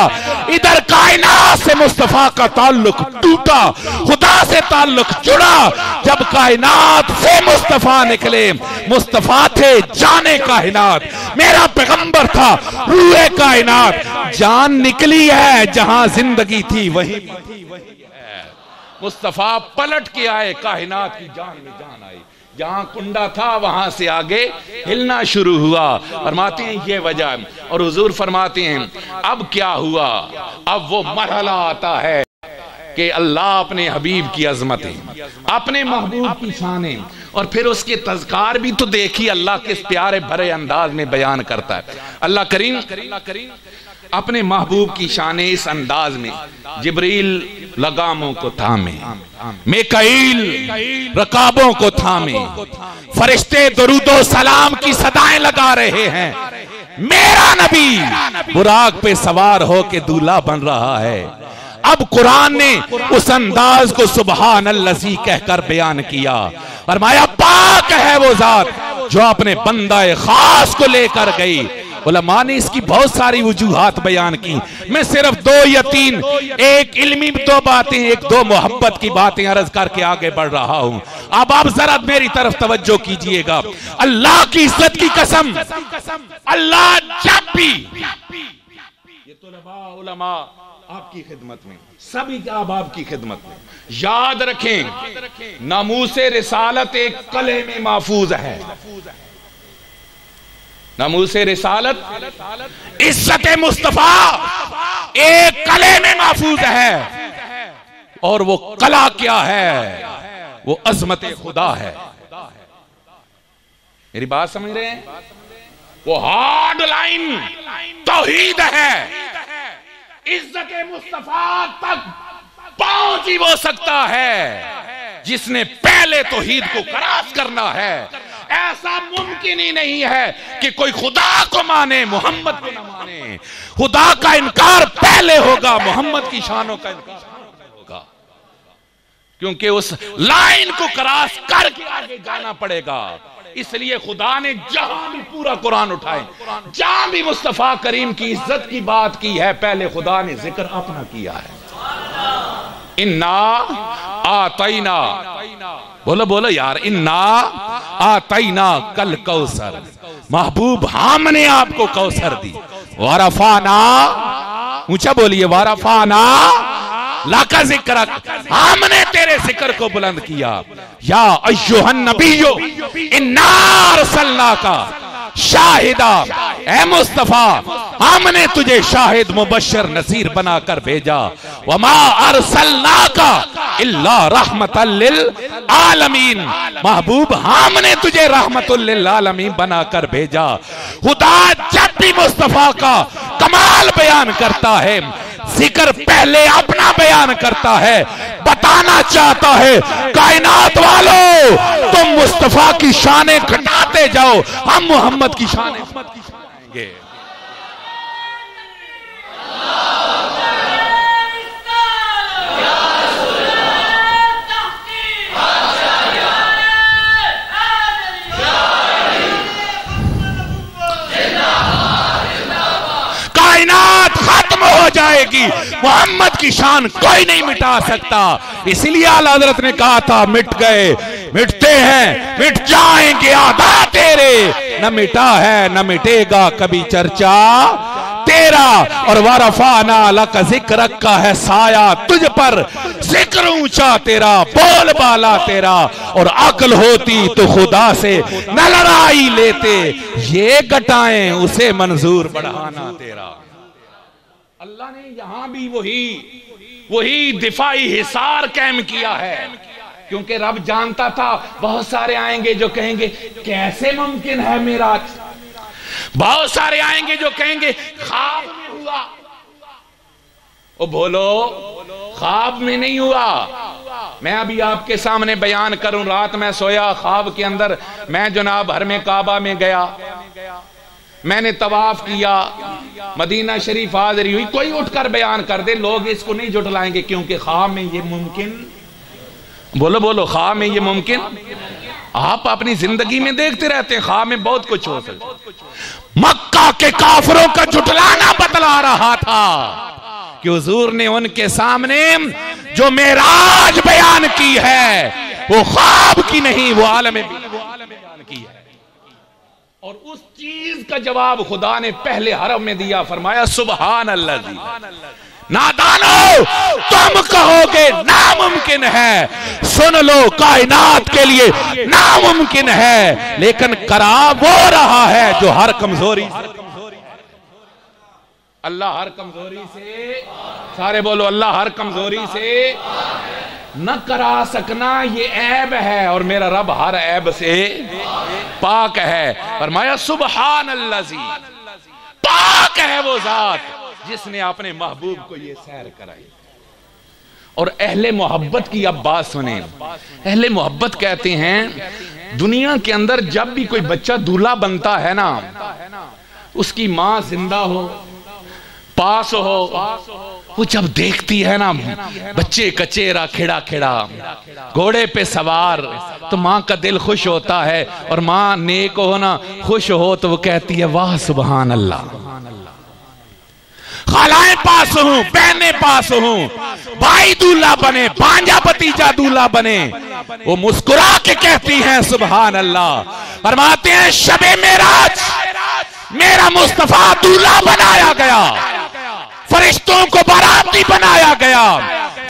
इधर कायनात से मुस्तफा का ताल्लुक टूटा, खुदा से ताल्लुक जुड़ा। जब कायनात से मुस्तफा निकले, मुस्तफा थे जाने कायनात, मेरा पैगंबर था रूहे कायनात। जान निकली है, जहां जिंदगी थी वहीं मुस्तफा पलट के आए, कायनात की जान में जान आई। जहां कुंडा था वहां से आगे हिलना शुरू हुआ। फरमाते हैं ये वजह। और हुजूर फरमाते हैं अब क्या हुआ? अब वो मरहला आता है कि अल्लाह अपने हबीब की अजमतें, अपने महबूब की शानें, और फिर उसके तज़कार भी तो देखिए अल्लाह किस प्यारे भरे अंदाज में बयान करता है। अल्लाह करीम अपने महबूब की शानें इस अंदाज में, जिब्रील लगामों को थामे, मिकाईल रकाबों को थामे, फरिश्ते दुरूदो सलाम की सदाएं लगा रहे हैं, मेरा नबी बुराक पे सवार होके दूल्हा बन रहा है। अब कुरान ने उस अंदाज को सुबहान अल्लज़ी कहकर बयान किया, फरमाया पाक है वो जात जो अपने बंदाए खास को लेकर गई। उलमा ने इसकी बहुत सारी वजूहात बयान की, मैं सिर्फ 2 या 3, एक इल्मी 2 बातें, एक 2 मोहब्बत की बातें अर्ज करके आगे बढ़ रहा हूं। अब आप जरा मेरी तरफ तवज्जो कीजिएगा। अल्लाह की इज्जत की कसम, अल्लाह जब भी, ये तुलबा उलमा आपकी खिदमत में, सभी आप आपकी खिदमत में, याद रखें नामूसे रिसालत एक कले में महफूज है। नामूसे रिसालत, इज्जत मुस्तफा एक कले में महफूज है, और वो कला क्या है? वो अजमत खुदा है। मेरी बात समझ रहे हैं? वो हार्ड लाइन तौहीद है। इज्जत मुस्तफा तक पहुंच ही वो सकता है जिसने पहले तौहीद को क्रॉस करना है। ऐसा मुमकिन ही नहीं है कि कोई खुदा को माने मोहम्मद को न माने। खुदा का इनकार पहले होगा, मोहम्मद की शानों का इनकार होगा, क्योंकि उस लाइन को क्रॉस करके आगे जाना पड़ेगा। इसलिए खुदा ने जहां भी पूरा कुरान उठाए, जहां भी मुस्तफा करीम की इज्जत की बात की है, पहले खुदा ने जिक्र अपना किया है। इन्ना आतैना, बोलो बोलो यार, इन्ना आतैना कल कौसर, महबूब हमने आपको कौसर दी। वारफाना, ऊंचा बोलिए, वारफाना लाका जिक्र, हमने तेरे जिक्र को बुलंद किया। या अय्युहन नबिय्यो इन्ना अरसलनाका शाहिदा, ए मुस्तफा हमने तुझे शाहिद मुबश्शिर नज़ीर बनाकर भेजा। वमा अरसलनाका इल्ला रहमतल लिल आलमीन, महबूब हमने तुझे रहमतुल लिल आलमीन बनाकर भेजा। खुदा जब भी मुस्तफा का कमाल बयान करता है, जिक्र पहले अपना बयान करता है, बताना चाहता है कायनात वालों तुम मुस्तफा की शानें घटाते जाओ, हम मोहम्मद की शानें घटाएंगे। कायनात खत्म हो जाएगी, मोहम्मद की शान कोई नहीं मिटा सकता। इसलिए आला हज़रत ने कहा था, मिट गए मिटते हैं मिट जाएंगे आधा तेरे, न मिटा है न मिटेगा कभी चर्चा तेरा। और वारफाना लका जिक्र का है साया तुझ पर, जिक्र ऊंचा तेरा, बोल बाला तेरा, और अक्ल होती तो खुदा से न लड़ाई लेते, ये घटाएं उसे मंजूर बढ़ाना तेरा। अल्लाह ने यहां भी वही दिफाई हिसार कायम किया है, क्योंकि रब जानता था बहुत सारे आएंगे जो कहेंगे कैसे मुमकिन है मेराज, बहुत सारे आएंगे जो कहेंगे ख्वाब में हुआ। ओ बोलो, ख्वाब में नहीं हुआ। मैं अभी आपके सामने बयान करूं, रात में सोया, ख्वाब के अंदर मैं जनाब हरमे काबा में गया, मैंने तवाफ किया, मदीना शरीफ हाजिरी हुई। कोई उठकर बयान कर दे, लोग इसको नहीं जुटलाएंगे, क्योंकि ख्वाब में ये मुमकिन, बोलो बोलो, ख्वाब में ये मुमकिन। आप अपनी जिंदगी में देखते रहते हैं, ख्वाब में बहुत कुछ हो सकता। मक्का के काफिरों का जुटलाना बतला रहा था कि हुजूर ने उनके सामने जो मेराज बयान की है वो ख्वाब की नहीं, वो आलम बयान की है। और उस चीज का जवाब खुदा ने पहले हरम में दिया, फरमाया सुबहान अल्लाह। नादानो तुम कहोगे नामुमकिन है, सुन लो कायनात के लिए नामुमकिन है, लेकिन करा वो रहा है जो हर कमजोरी अल्लाह हर कमजोरी से, सारे बोलो अल्लाह हर कमजोरी से न करा सकना ये ऐब है, और मेरा रब हर ऐब से पाक है। फरमाया सुबहान अल्लाजी, पाक है वो जात जिसने अपने महबूब को ये सैर कराई। और अहले मोहब्बत की अब बात सुने। अहले मोहब्बत कहते हैं दुनिया के अंदर जब भी कोई बच्चा दूल्हा बनता है ना, उसकी मां जिंदा हो, पास हो, वो जब देखती है ना बच्चे कचेरा खिड़ा खिड़ा घोड़े पे सवार, तो माँ का दिल खुश होता है। और माँ नेक हो ना, खुश हो तो वो कहती है वाह सुबहान अल्लाह। खालाएं पास हूं, बहनें पास हूं, भाई दूल्हा बने, भांजा भतीजा दूल्हा बने, वो मुस्कुरा के कहती हैं सुबहान अल्लाह। फरमाते हैं शबे मेराज मेरा मुस्तफा दूल्हा बनाया गया, फरिश्तों को बाराती बनाया गया।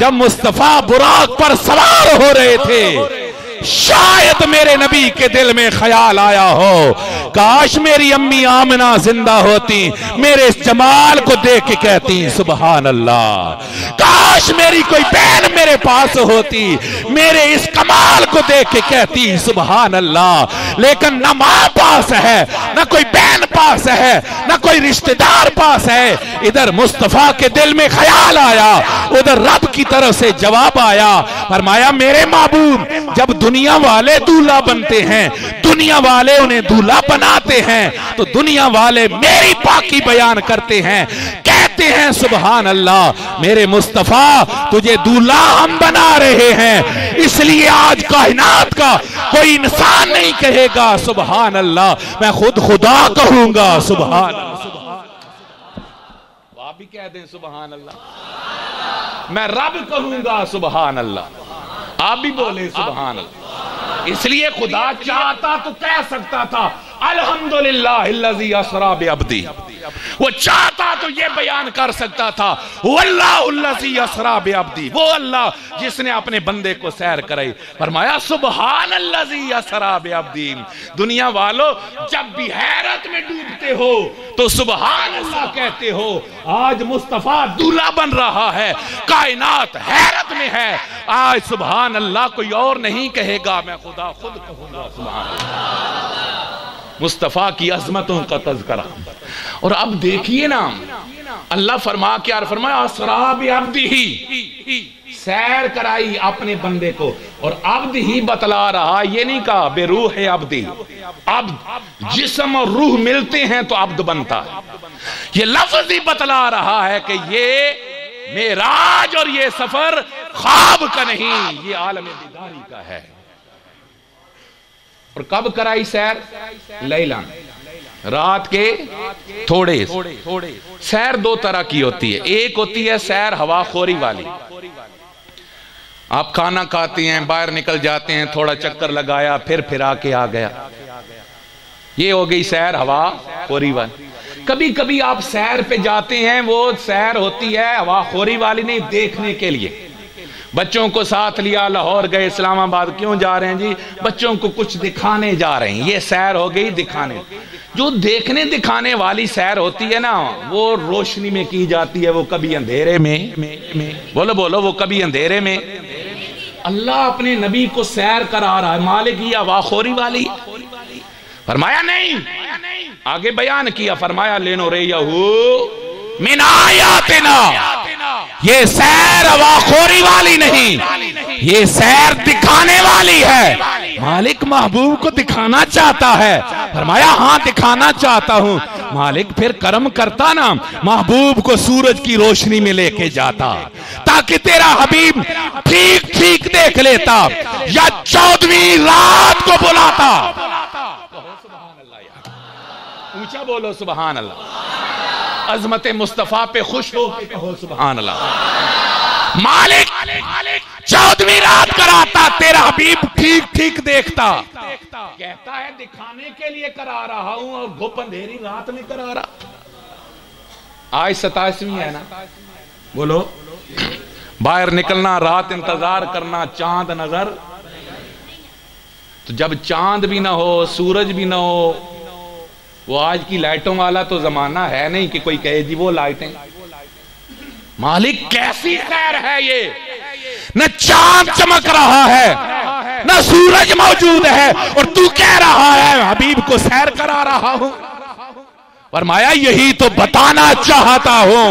जब मुस्तफा बुराक पर सवार हो रहे थे, शायद मेरे नबी के दिल में ख्याल आया हो काश मेरी अम्मी आमना जिंदा होती, मेरे इस जमाल को देख के कहती सुबहान अल्लाह। काश मेरी कोई बहन मेरे पास होती, मेरे इस कमाल को देख के कहती सुबहान अल्लाह। लेकिन न माँ पास है, न कोई बहन पास है, न कोई रिश्तेदार पास है। इधर मुस्तफा के दिल में ख्याल आया, उधर रब की तरफ से जवाब आया। फरमाया मेरे महबूब जब दुनिया वाले दूल्हा बनते हैं, दुनिया वाले उन्हें दूल्हा बनाते हैं, तो दुनिया वाले मेरी पाकी बयान करते हैं, कहते हैं सुबहान अल्लाह। मेरे मुस्तफा तुझे दूल्हा हम बना रहे हैं, इसलिए आज कायनात का कोई इंसान नहीं कहेगा सुबहान अल्लाह, मैं खुद खुदा कहूंगा सुबहान अल्लाह। आप भी कह दें सुबहान अल्लाह, मैं रब कहूंगा सुबहान अल्लाह। आप भी बोले सुबहान अल्लाह। इसलिए खुदा चाहता तो कह सकता था अल्हम्दुलिल्लाहिल्लज़ी असरा बिअब्दी, वो चाहता तो ये बयान कर सकता था वल्लाहुल्लज़ी असरा बिअब्दी, वो अल्लाह जिसने अपने बंदे को सैर कराई। फरमाया सुबहानल्लज़ी असरा बिअब्दी। दुनिया वालों जब भी हैरत में डूबते हो तो सुबहान अल्लाह कहते हो। आज मुस्तफा दूल्हा बन रहा है, कायनात हैरत में है, आज सुबहान अल्लाह कोई और नहीं कहेगा, मैं खुदा खुद कहूंगा सुबहान अल्लाह। मुस्तफा की अजमतों का तज़किरा। और अब देखिए ना अल्लाह फरमा क्या फरमाया असरा बिअब्दिही, सैर कराई अपने बंदे को। और अब्द ही बतला रहा, ये नहीं कहा बेरूह अब्दी। अब्द जिस्म और रूह मिलते हैं तो अब्द बनता है। ये लफ्ज ही बतला रहा है कि ये मेराज और ये सफर ख्वाब का नहीं, ये आलम दीदारी का है। और कब कराई सैर? लैला, रात के थोड़े। सैर दो तरह की होती है, एक होती है सैर हवाखोरी वाली। आप खाना खाते हैं, बाहर निकल जाते हैं, थोड़ा चक्कर लगाया, फिर आके आ गया, ये हो गई सैर हवाखोरी वाली। कभी कभी आप सैर पे जाते हैं, वो सैर होती है हवाखोरी वाली नहीं, देखने के लिए। बच्चों को साथ लिया, लाहौर गए, इस्लामाबाद, क्यों जा रहे हैं जी? बच्चों को कुछ दिखाने जा रहे हैं, ये सैर हो गई दिखाने। जो देखने दिखाने वाली सैर होती है ना, वो रोशनी में की जाती है, वो कभी अंधेरे में। बोलो बोलो, वो कभी अंधेरे में। अल्लाह अपने नबी को सैर करा रहा है, मालिक या वाखोरी वाली? फरमाया नहीं, आगे बयान किया, फरमाया लेनो रे यहू मिन आयातिना, ये सैर वाखोरी वाली नहीं, ये सैर दिखाने वाली है। मालिक महबूब को दिखाना चाहता है। फरमाया हाँ दिखाना चाहता हूं। मालिक फिर कर्म करता ना, महबूब को सूरज की रोशनी में लेके जाता, ताकि तेरा हबीब ठीक ठीक देख लेता, या 14वीं रात को बुलाता। ऊंचा बोलो सुबहान अल्लाह। अजमत मुस्तफा पे खुश हो के कहो सुबहान अल्लाह। मालिक 14वीं रात कराता, तेरा हबीब ठीक ठीक देखता। कहता है दिखाने के लिए करा रहा हूं और घुप अंधेरी रात में करा रहा। आज 27वीं है ना, बोलो। बाहर निकलना, रात इंतजार करना, चांद नजर। तो जब चांद भी ना हो, सूरज भी ना हो, वो आज की लाइटों वाला तो जमाना है नहीं कि कोई कहे जी वो लाइटें। मालिक कैसी खैर है ये, न चांद चमक रहा है न सूरज मौजूद है और तू कह रहा है हबीब को सैर करा रहा हूं। फरमाया यही तो बताना चाहता हूं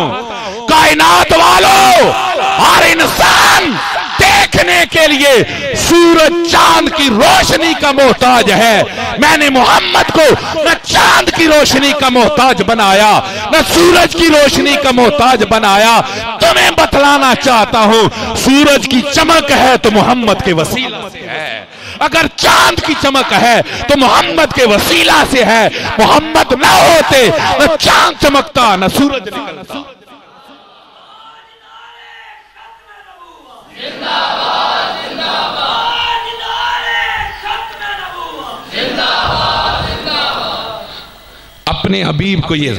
कायनात वालों, हर इंसान देखने के लिए सूरज चांद की रोशनी का मोहताज है। मैंने मोहम्मद को न चांद की रोशनी का मोहताज बनाया न सूरज की रोशनी का मोहताज बनाया। तुम्हें बतलाना चाहता हूं सूरज की चमक है तो मोहम्मद के वसीला से है, अगर चांद की चमक है तो मोहम्मद के वसीला से है। मोहम्मद ना होते न चांद चमकता न सूरज निकलता। अपने हबीब को ये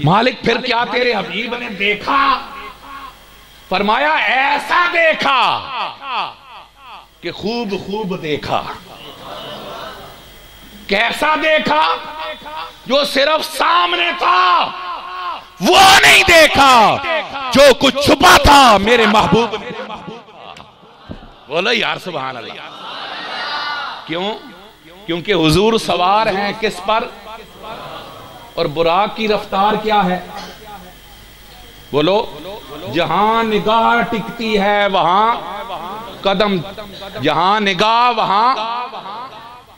मालिक फिर क्या तेरे हबीब ने देखा? फरमाया ऐसा देखा कि खूब खूब देखा। कैसा देखा? जो सिर्फ सामने था वो नहीं देखा, जो कुछ छुपा था मेरे महबूब ने। बोलो यार सुभान अल्लाह। क्यों? क्योंकि हुजूर सवार हैं किस पर? और बुराक की रफ्तार क्या है? बोलो, जहां निगाह टिकती है वहां कदम, जहां निगाह वहां।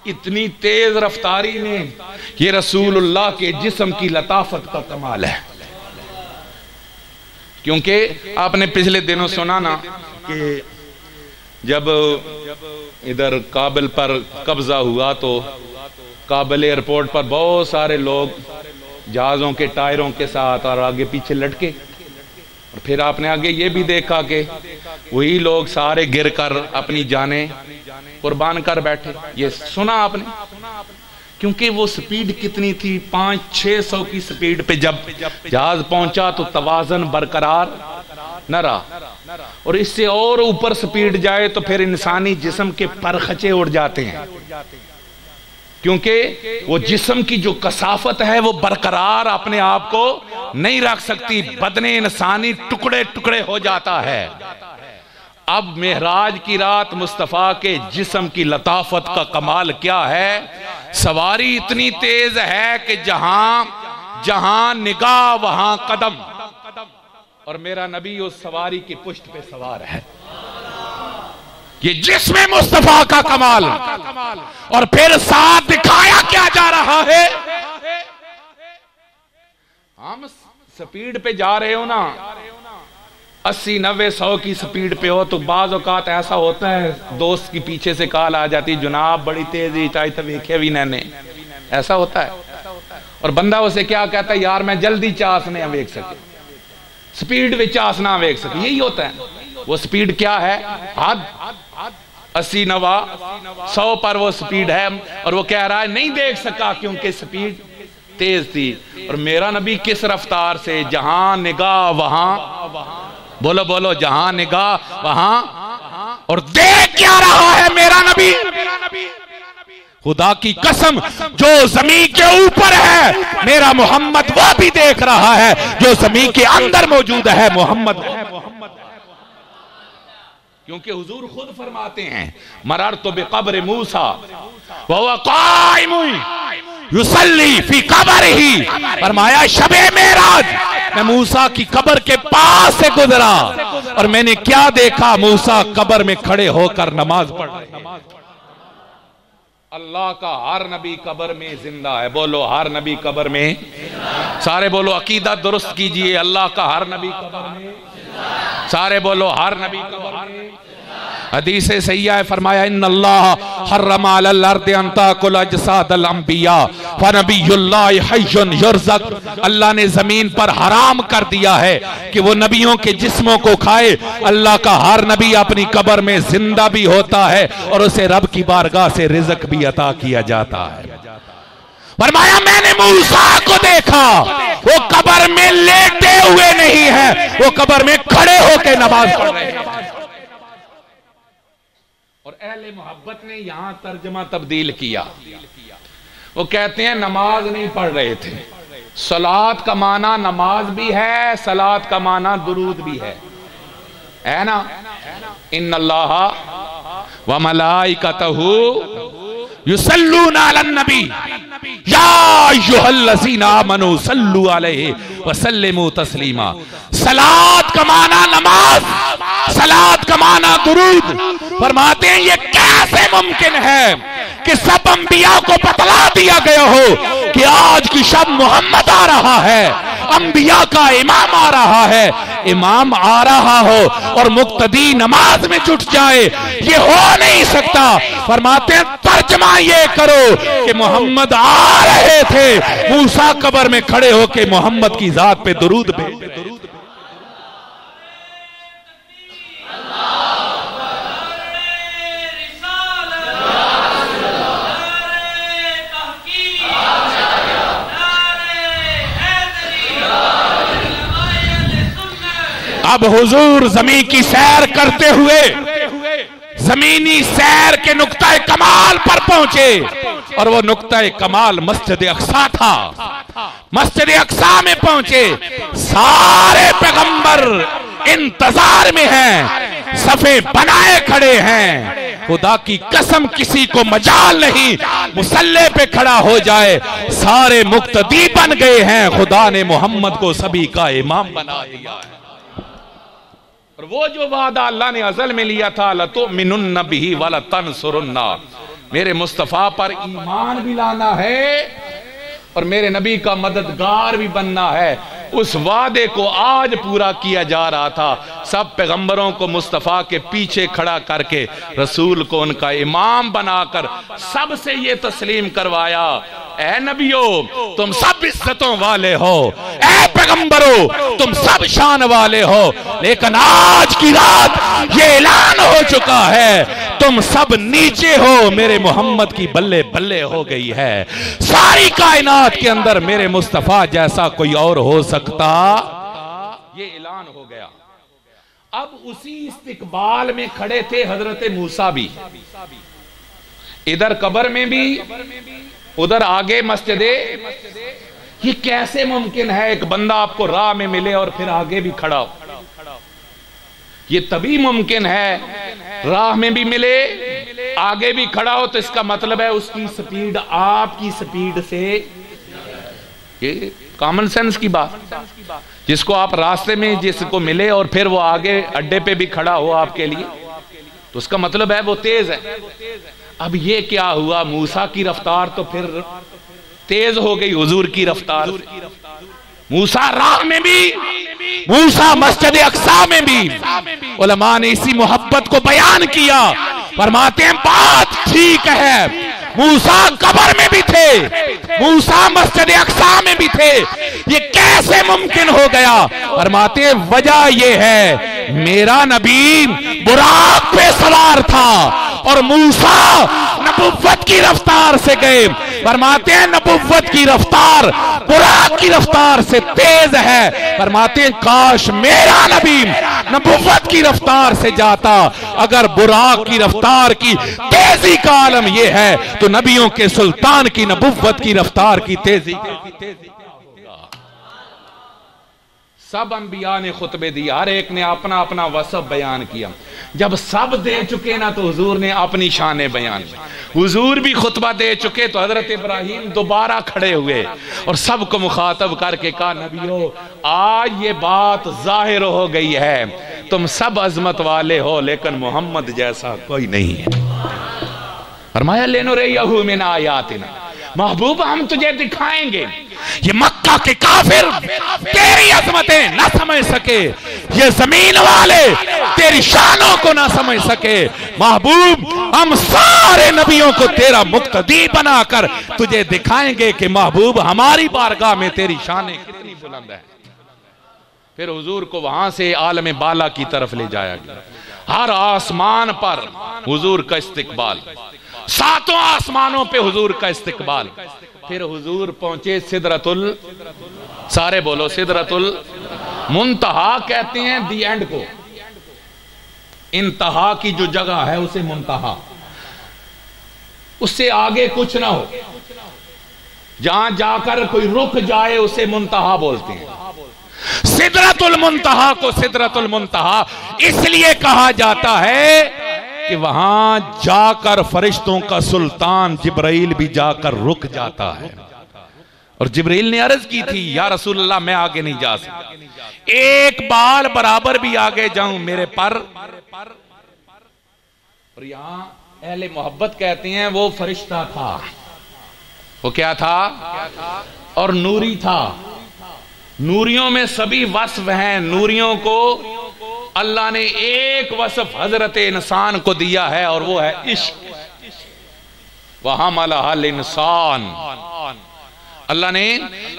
इतनी तेज रफ्तारी में ये रसूलुल्लाह के जिस्म की लताफत का कमाल है। क्योंकि आपने पिछले दिनों सुना ना कि जब इधर काबिल पर कब्जा हुआ तो काबिल एयरपोर्ट पर बहुत सारे लोग जहाजों के टायरों के साथ और आगे पीछे लटके, और फिर आपने आगे ये भी देखा कि वही लोग सारे गिरकर अपनी जानें कुर्बान कर बैठे। ये सुना आपने? क्योंकि वो स्पीड कितनी थी, 500-600 की स्पीड पे जब जहाज पहुंचा तो तवाज़न बरकरार न रहा, और इससे और ऊपर स्पीड जाए तो फिर इंसानी जिस्म के परखचे उड़ जाते हैं। क्योंकि वो जिस्म की जो कसाफत है वो बरकरार अपने आप को नहीं रख सकती, बदने इंसानी टुकड़े टुकड़े हो जाता है। अब मेहराज की रात मुस्तफा के जिस्म की लताफत का कमाल क्या है? सवारी इतनी तेज है कि जहां जहां निगाह वहां कदम, और मेरा नबी उस सवारी की पुष्ट पे सवार है। ये जिस्म मुस्तफा का कमाल। और फिर साथ दिखाया क्या जा रहा है? हम स्पीड पे जा रहे हो ना, 80-90-100 की स्पीड पे हो तो बाज औकात ऐसा होता है दोस्त की पीछे से कॉल आ जाती, जनाब बड़ी तेजी चाहे तो वेखे भी नैने, ऐसा होता है। और बंदा उसे क्या कहता है? यार मैं जल्दी चास नहीं वेख सके, स्पीड में चास ना वेख सके। यही होता है। वो स्पीड क्या है? हद 80-90-100 पर वो स्पीड है, और वो कह रहा है नहीं देख सका क्योंकि स्पीड तेज थी। और मेरा नबी किस रफ्तार से? जहां निगाह वहां, बोलो बोलो, जहां निगाह वहां। और देख क्या रहा है मेरा नबी? खुदा की कसम, जो जमीन के ऊपर है मेरा मोहम्मद वो भी देख रहा है, जो जमीन के अंदर मौजूद है मोहम्मद। क्योंकि हुजूर खुद फरमाते हैं मररतु बिक़ब्र मूसा वहुव क़ाइमुन युसल्ली फी क़ब्रिही। फरमाया शबे मेराज मैं मूसा की कब्र के पास से गुजरा और मैंने क्या देखा? मूसा कब्र में खड़े होकर नमाज पढ़ रहे हैं। अल्लाह का हर नबी कब्र में जिंदा है। बोलो हर नबी कब्र में। सारे बोलो अकीदा दुरुस्त कीजिए, अल्लाह का हर नबी कब्र में। सारे बोलो हर नबी कब्र में। हदीस सैया है, फरमाया इन्नल्लाह हर्रमा अलल अर्दि अन ताकुल अजसादल अंबिया फनबियुल्लाहि हय्युन युरज़क। अल्लाह ने जमीन पर हराम कर दिया है कि वो नबियों के जिस्मों को खाए। अल्लाह का हर नबी अपनी कब्र में जिंदा भी होता है और उसे रब की बारगाह से रिज़्क भी अता किया जाता है। फरमाया मैंने मूसा को देखा, वो कब्र में लेटे हुए नहीं है, वो कब्र में खड़े होकर नमाज पढ़ रहे हैं। और अहले मोहब्बत ने यहां तर्जमा तब्दील किया। वो कहते हैं नमाज नहीं पढ़ रहे थे। सलात का माना नमाज भी है, सलात का माना दुरूद भी है ना। इन्नल्लाह व मलाइकतहू युसल्लूना अलन नबी या अय्युहल्लज़ीना आमनू सल्लू अलैहि व सल्लिमू तस्लीमा। सलात का माना नमाज, सलात का माना दुरूद। फरमाते हैं ये कैसे मुमकिन है कि सब अंबिया को बतला दिया गया हो कि आज की शब मोहम्मद आ रहा है, अंबिया का इमाम आ रहा है, इमाम आ रहा हो और मुक्तदी नमाज में जुट जाए, ये हो नहीं सकता। फरमाते हैं तर्जमा ये करो कि मोहम्मद आ रहे थे, मूसा कब्र में खड़े होके मोहम्मद की जात पे दुरूद भेज। अब हुजूर जमीन की सैर करते हुए जमीनी सैर के नुक्ता कमाल पर पहुंचे और वो नुक्ता कमाल मस्जिद अक्सा था। मस्जिद अक्सा में पहुंचे, सारे पैगंबर इंतजार में हैं, सफे बनाए खड़े हैं। खुदा की कसम किसी को मजाल नहीं मुसल्ले पे खड़ा हो जाए, सारे मुक्तदी बन गए हैं। खुदा ने मोहम्मद को सभी का इमाम बना दिया है। और वो जो वादा अल्लाह ने अज़ल में लिया था, लतुमिनुन्न बिही व लतंसुरुन्ना, मेरे मुस्तफ़ा पर ईमान भी लाना है और मेरे नबी का मददगार भी बनना है, उस वादे को आज पूरा किया जा रहा था। सब पैगंबरों को मुस्तफ़ा के पीछे खड़ा करके रसूल को उनका इमाम बनाकर सबसे ये तस्लीम करवाया, ऐ नबियो तुम सब इज्जतों वाले हो, ऐ पैगंबरों तुम सब शान वाले हो, लेकिन आज की रात ये ऐलान हो चुका है तुम सब नीचे हो, मेरे मोहम्मद की बल्ले बल्ले हो गई है। सारी कायनात के अंदर मेरे मुस्तफ़ा जैसा कोई और हो सकता, ये ऐलान हो गया। अब उसी इस्तिकबाल में खड़े थे हजरत मूसा भी, इधर कब्र में भी, उधर आगे मस्जिदे। ये कैसे मुमकिन है एक बंदा आपको राह में मिले और फिर आगे भी खड़ा हो? ये तभी मुमकिन है राह में भी मिले, आगे भी खड़ा हो, तो इसका मतलब है उसकी स्पीड आपकी स्पीड से, ये कॉमन सेंस की बात। जिसको आप रास्ते में जिसको मिले और फिर वो आगे अड्डे पे भी खड़ा हो आपके लिए, तो उसका मतलब है वो तेज है। अब ये क्या हुआ, मूसा की रफ्तार तो फिर तेज हो गई हुजूर की रफ्तार। मूसा राह में भी, मूसा मस्जिद अक्सा में भी। उलमा ने इसी मोहब्बत को बयान किया, फरमाते हैं बात ठीक है, मूसा कब्र में भी थे, मूसा मस्जिद अक्सा में भी थे, ये कैसे मुमकिन हो गया? फरमाते हैं वजह ये है मेरा नबी बुराक पे सवार था और मूसा नबुव्वत की रफ्तार से गए। फरमाते हैं नबुव्वत की रफ्तार बुराक की रफ्तार से तेज है। फरमाते हैं काश मेरा नबी नबुव्वत की रफ्तार से जाता। अगर बुराक की रफ्तार की तेजी का आलम यह है तो नबियों के सुल्तान की नबुव्वत की रफ्तार की तेजी। सब अंबिया ने खुतबे दिए, हर एक ने अपना अपना वसफ बयान किया। जब सब दे चुके ना तो हुजूर ने अपनी शान बयान की। हुजूर भी खुतबा दे चुके तो हजरत इब्राहीम दोबारा खड़े हुए और सबको मुखातब करके कहा नबियो आज ये बात जाहिर हो गई है, तुम सब अजमत वाले हो लेकिन मोहम्मद जैसा कोई नहीं है। फरमाया लेनो रे यहू मिन आयातिना, महबूब हम तुझे दिखाएंगे। ये मक्का के काफिर तेरी अजमतें ना समझ सके, ये जमीन वाले तेरी शानों को ना समझ सके। महबूब हम सारे नबियों को तेरा मुक्तदी बनाकर तुझे दिखाएंगे कि महबूब हमारी बारगाह में तेरी शानें कितनी बुलंद है। फिर हुजूर को वहां से आलम बाला की तरफ ले जाया गया। हर आसमान पर हुजूर का इस्तिकबाल, सातों आसमानों पे हुजूर का इस्तिकबाल। फिर हुजूर पहुंचे सिदरतुल, सारे बोलो सिदरतुल मुंतहा कहते हैं दी एंड को, इंतहा की जो जगह है उसे मुंतहा, उससे आगे कुछ ना हो। जहां जाकर कोई रुक जाए उसे मुंतहा बोलते हैं। सिदरतुल मुंतहा को सिदरतुल मुंतहा इसलिए कहा जाता है कि वहां जाकर फरिश्तों का सुल्तान जिब्राइल भी जाकर रुक जाता है। और जिब्राइल ने अर्ज की थी, या रसूलल्लाह मैं आगे नहीं जा सकता, एक बाल बराबर भी आगे जाऊं मेरे पर। और यहां अहले मोहब्बत कहते हैं वो फरिश्ता था, वो क्या था? और नूरी था। नूरियों में सभी वस्फ हैं। नूरियों को अल्लाह ने एक वस्फ हजरत इंसान को दिया है और वो है इश्क। वहां मलहल इंसान, अल्लाह ने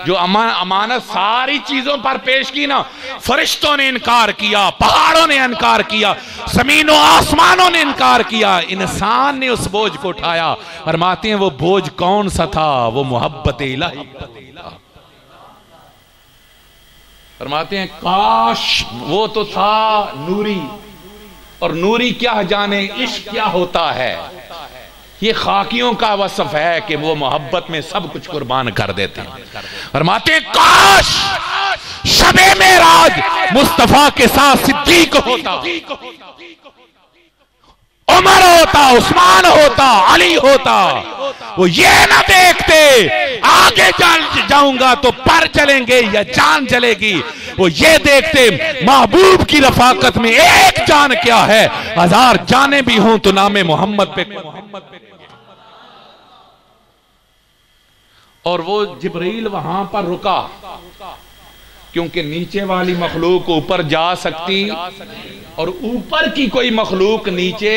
जो अमानत सारी चीजों पर पेश की ना, फरिश्तों ने इनकार किया, पहाड़ों ने इनकार किया, जमीनों आसमानों ने इनकार किया, इंसान ने उस बोझ को उठाया। फरमाते हैं वो बोझ कौन सा था? वो मोहब्बत इलाही। फरमाते हैं काश वो तो था नूरी, और नूरी क्या जाने इश्क क्या होता है। ये खाकियों का वसफ है कि वो मोहब्बत में सब कुछ कुर्बान कर देते हैं। फरमाते हैं काश शबे मेराज मुस्तफा के साथ सिद्दीक होता, उमर होता, उस्मान होता, अली होता। वो ये ना देखते आगे जाऊंगा तो पर चलेंगे या जान चलेगी, वो ये देखते महबूब की रफाकत में एक जान क्या है, हजार जाने भी हों तो नामे मोहम्मद पे। और वो जिब्रील वहां पर रुका क्योंकि नीचे वाली मखलूक ऊपर जा सकती और ऊपर की कोई मखलूक नीचे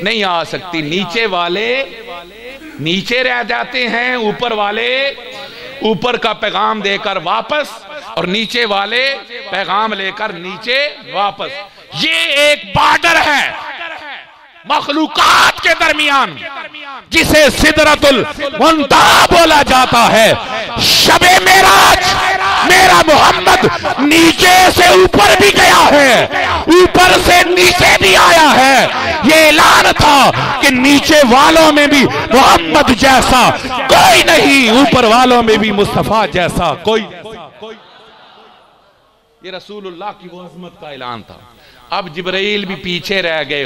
नहीं आ सकती। नीचे वाले नीचे रह जाते हैं, ऊपर वाले ऊपर का पैगाम देकर वापस, और नीचे वाले पैगाम लेकर नीचे वापस। ये एक बॉर्डर है मखलूकात के दरमियान जिसे सिदरतुल मुंतहा बोला जाता है। शबे मेराज मेरा मोहम्मद नीचे से ऊपर भी गया है, ऊपर से नीचे भी आया है। ये ऐलान था कि नीचे वालों में भी मोहम्मद जैसा कोई नहीं, ऊपर वालों में भी मुस्तफा जैसा कोई। ये रसूलुल्लाह की वो अज़मत का ऐलान था। अब जिब्राइल भी पीछे रह गए,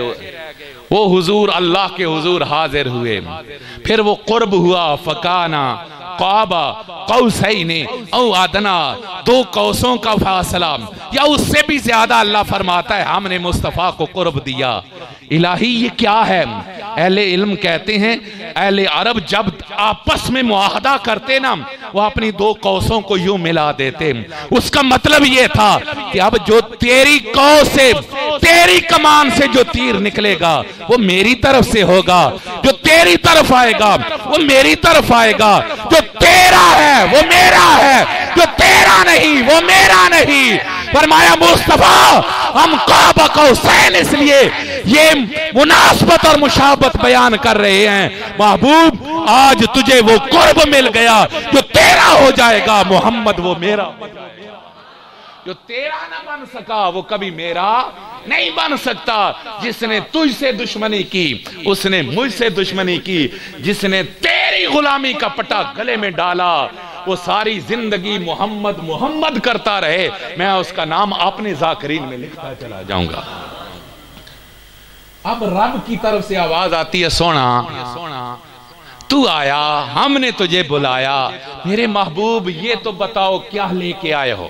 वो हुजूर अल्लाह के हुजूर हाजिर हुए। फिर वो कुर्ब हुआ, फकाना काबा कौसैनी औ अदना, दो कौसों का फासला या उससे भी ज्यादा। अल्लाह फरमाता है हमने मुस्तफा को कुर्ब दिया। इलाही ये क्या है? अहले इल्म कहते हैं अहले अरब जब आपस में मुआहदा करते ना, वो अपनी दो कौसों को यूं मिला देते। उसका मतलब ये था कि अब जो तेरी कौ से, तेरी कमान से जो तीर निकलेगा वो मेरी तरफ से होगा, जो तेरी तरफ आएगा वो मेरी तरफ आएगा, जो तेरा है वो मेरा है, जो तेरा नहीं वो मेरा नहीं। फरमाया मुस्तफा हम काबा कौसैन, इसलिए ये मुनासबत और मुशाबत बयान कर रहे हैं। महबूब आज तुझे वो कुर्ब मिल गया जो तेरा हो जाएगा। मोहम्मद वो मेरा, जो तेरा ना बन सका वो कभी मेरा नहीं बन सकता। जिसने तुझसे दुश्मनी की उसने मुझसे दुश्मनी की। जिसने तेरी गुलामी का पटा गले में डाला वो सारी जिंदगी मोहम्मद मोहम्मद करता रहे। मैं उसका नाम अपने ज़ाकिरीन में लिखता चला जाऊंगा। अब रब की तरफ से आवाज आती है, सोना तू आया, हमने तुझे बुलाया। मेरे महबूब ये तो बताओ क्या लेके आए हो?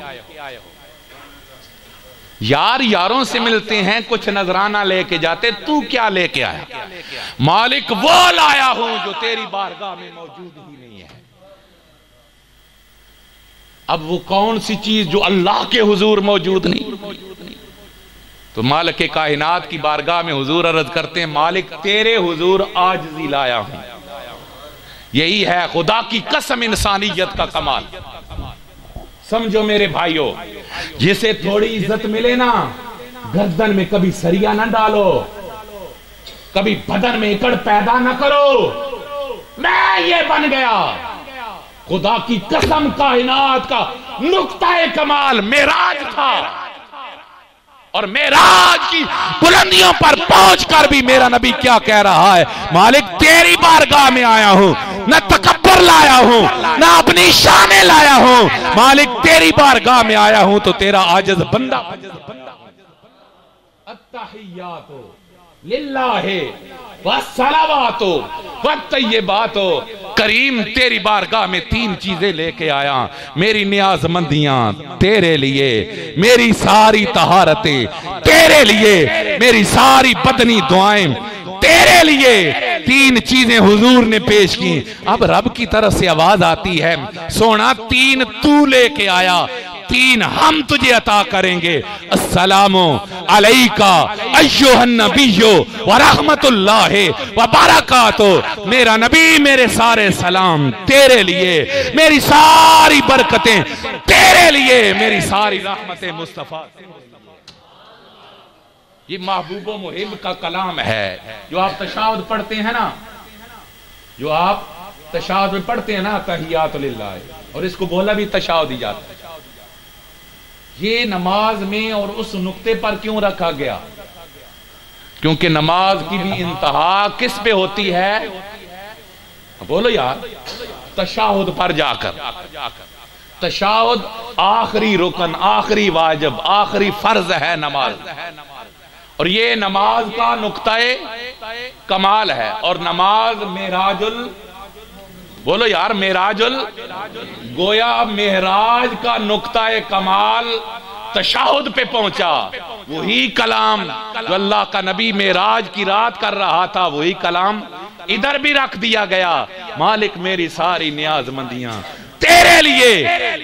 यार यारों से मिलते हैं, कुछ नजराना लेके जाते, तू क्या लेके आया? मालिक वो लाया हूं जो तेरी बारगाह में मौजूद ही नहीं है। अब वो कौन सी चीज जो अल्लाह के हुजूर मौजूद नहीं? तो मालिक के कायनात की बारगाह में हुजूर अर्ज करते हैं मालिक तेरे हुजूर आजिज़ी लाया हूं। यही है खुदा की कसम इंसानियत का कमाल। समझो मेरे भाइयों, जिसे थोड़ी इज्जत मिले ना, गर्दन में कभी सरिया ना डालो, कभी बदन में एकड़ पैदा ना करो। मैं ये बन गया, खुदा की कसम कायनात का नुक्ता कमाल मेराज था। और मेराज की बुलंदियों पर पहुंचकर भी मेरा नबी क्या कह रहा है? मालिक तेरी बारगाह में आया हूं, न तकब्बर पर लाया हूं, ना अपनी शान लाया हूं। मालिक तेरी बारगाह में आया हूं तो तेरा आजिज बंदा। अत्तहियातो लिल्लाहि वस्सलावातो वत्तय्यिबातो। करीम तेरी बारगाह में तीन चीजें लेके आया। मेरी नियाजमंदियां तेरे लिए, मेरी सारी तहारतें तेरे लिए, मेरी सारी बदनी दुआएं तेरे लिए। तीन चीजें हुजूर ने पेश की। अब रब की तरफ से आवाज आती है, सोना तीन तू लेके आया, तीन हम तुझे अता करेंगे। अस्सलामु अलैका अय्युहन नबिय्यु व रहमतुल्लाहि व बरकातुहू। मेरा नबी, मेरे सारे सलाम तेरे लिए, मेरी सारी बरकतें तेरे लिए, मेरी सारी रहमतें मुस्तफा। ये महबूबो मुहिब का कलाम है। जो आप तशाहुद पढ़ते हैं ना, जो आप तशाहुद में पढ़ते हैं ना, तहियातु लिल्लाह, और इसको बोला भी तशाहुद ही जाता है। ये नमाज में और उस नुक्ते पर क्यों रखा गया? क्योंकि नमाज की भी इंतहा किस पे होती है? बोलो यार, तशाहुद पर जाकर। तशाहुद आखिरी रुकन, आखिरी वाजिब, आखिरी फर्ज है नमाज। और ये नमाज का नुक्ताए कमाल है। और नमाज मेराजुल, बोलो यार, मेराजुल, गोया मेहराज का नुक्ताए कमाल तशाहुद पे पहुंचा। वही कलाम जो अल्लाह का नबी मेराज की रात कर रहा था, वही कलाम इधर भी रख दिया गया। मालिक मेरी सारी नियाजमंदियां तेरे लिए,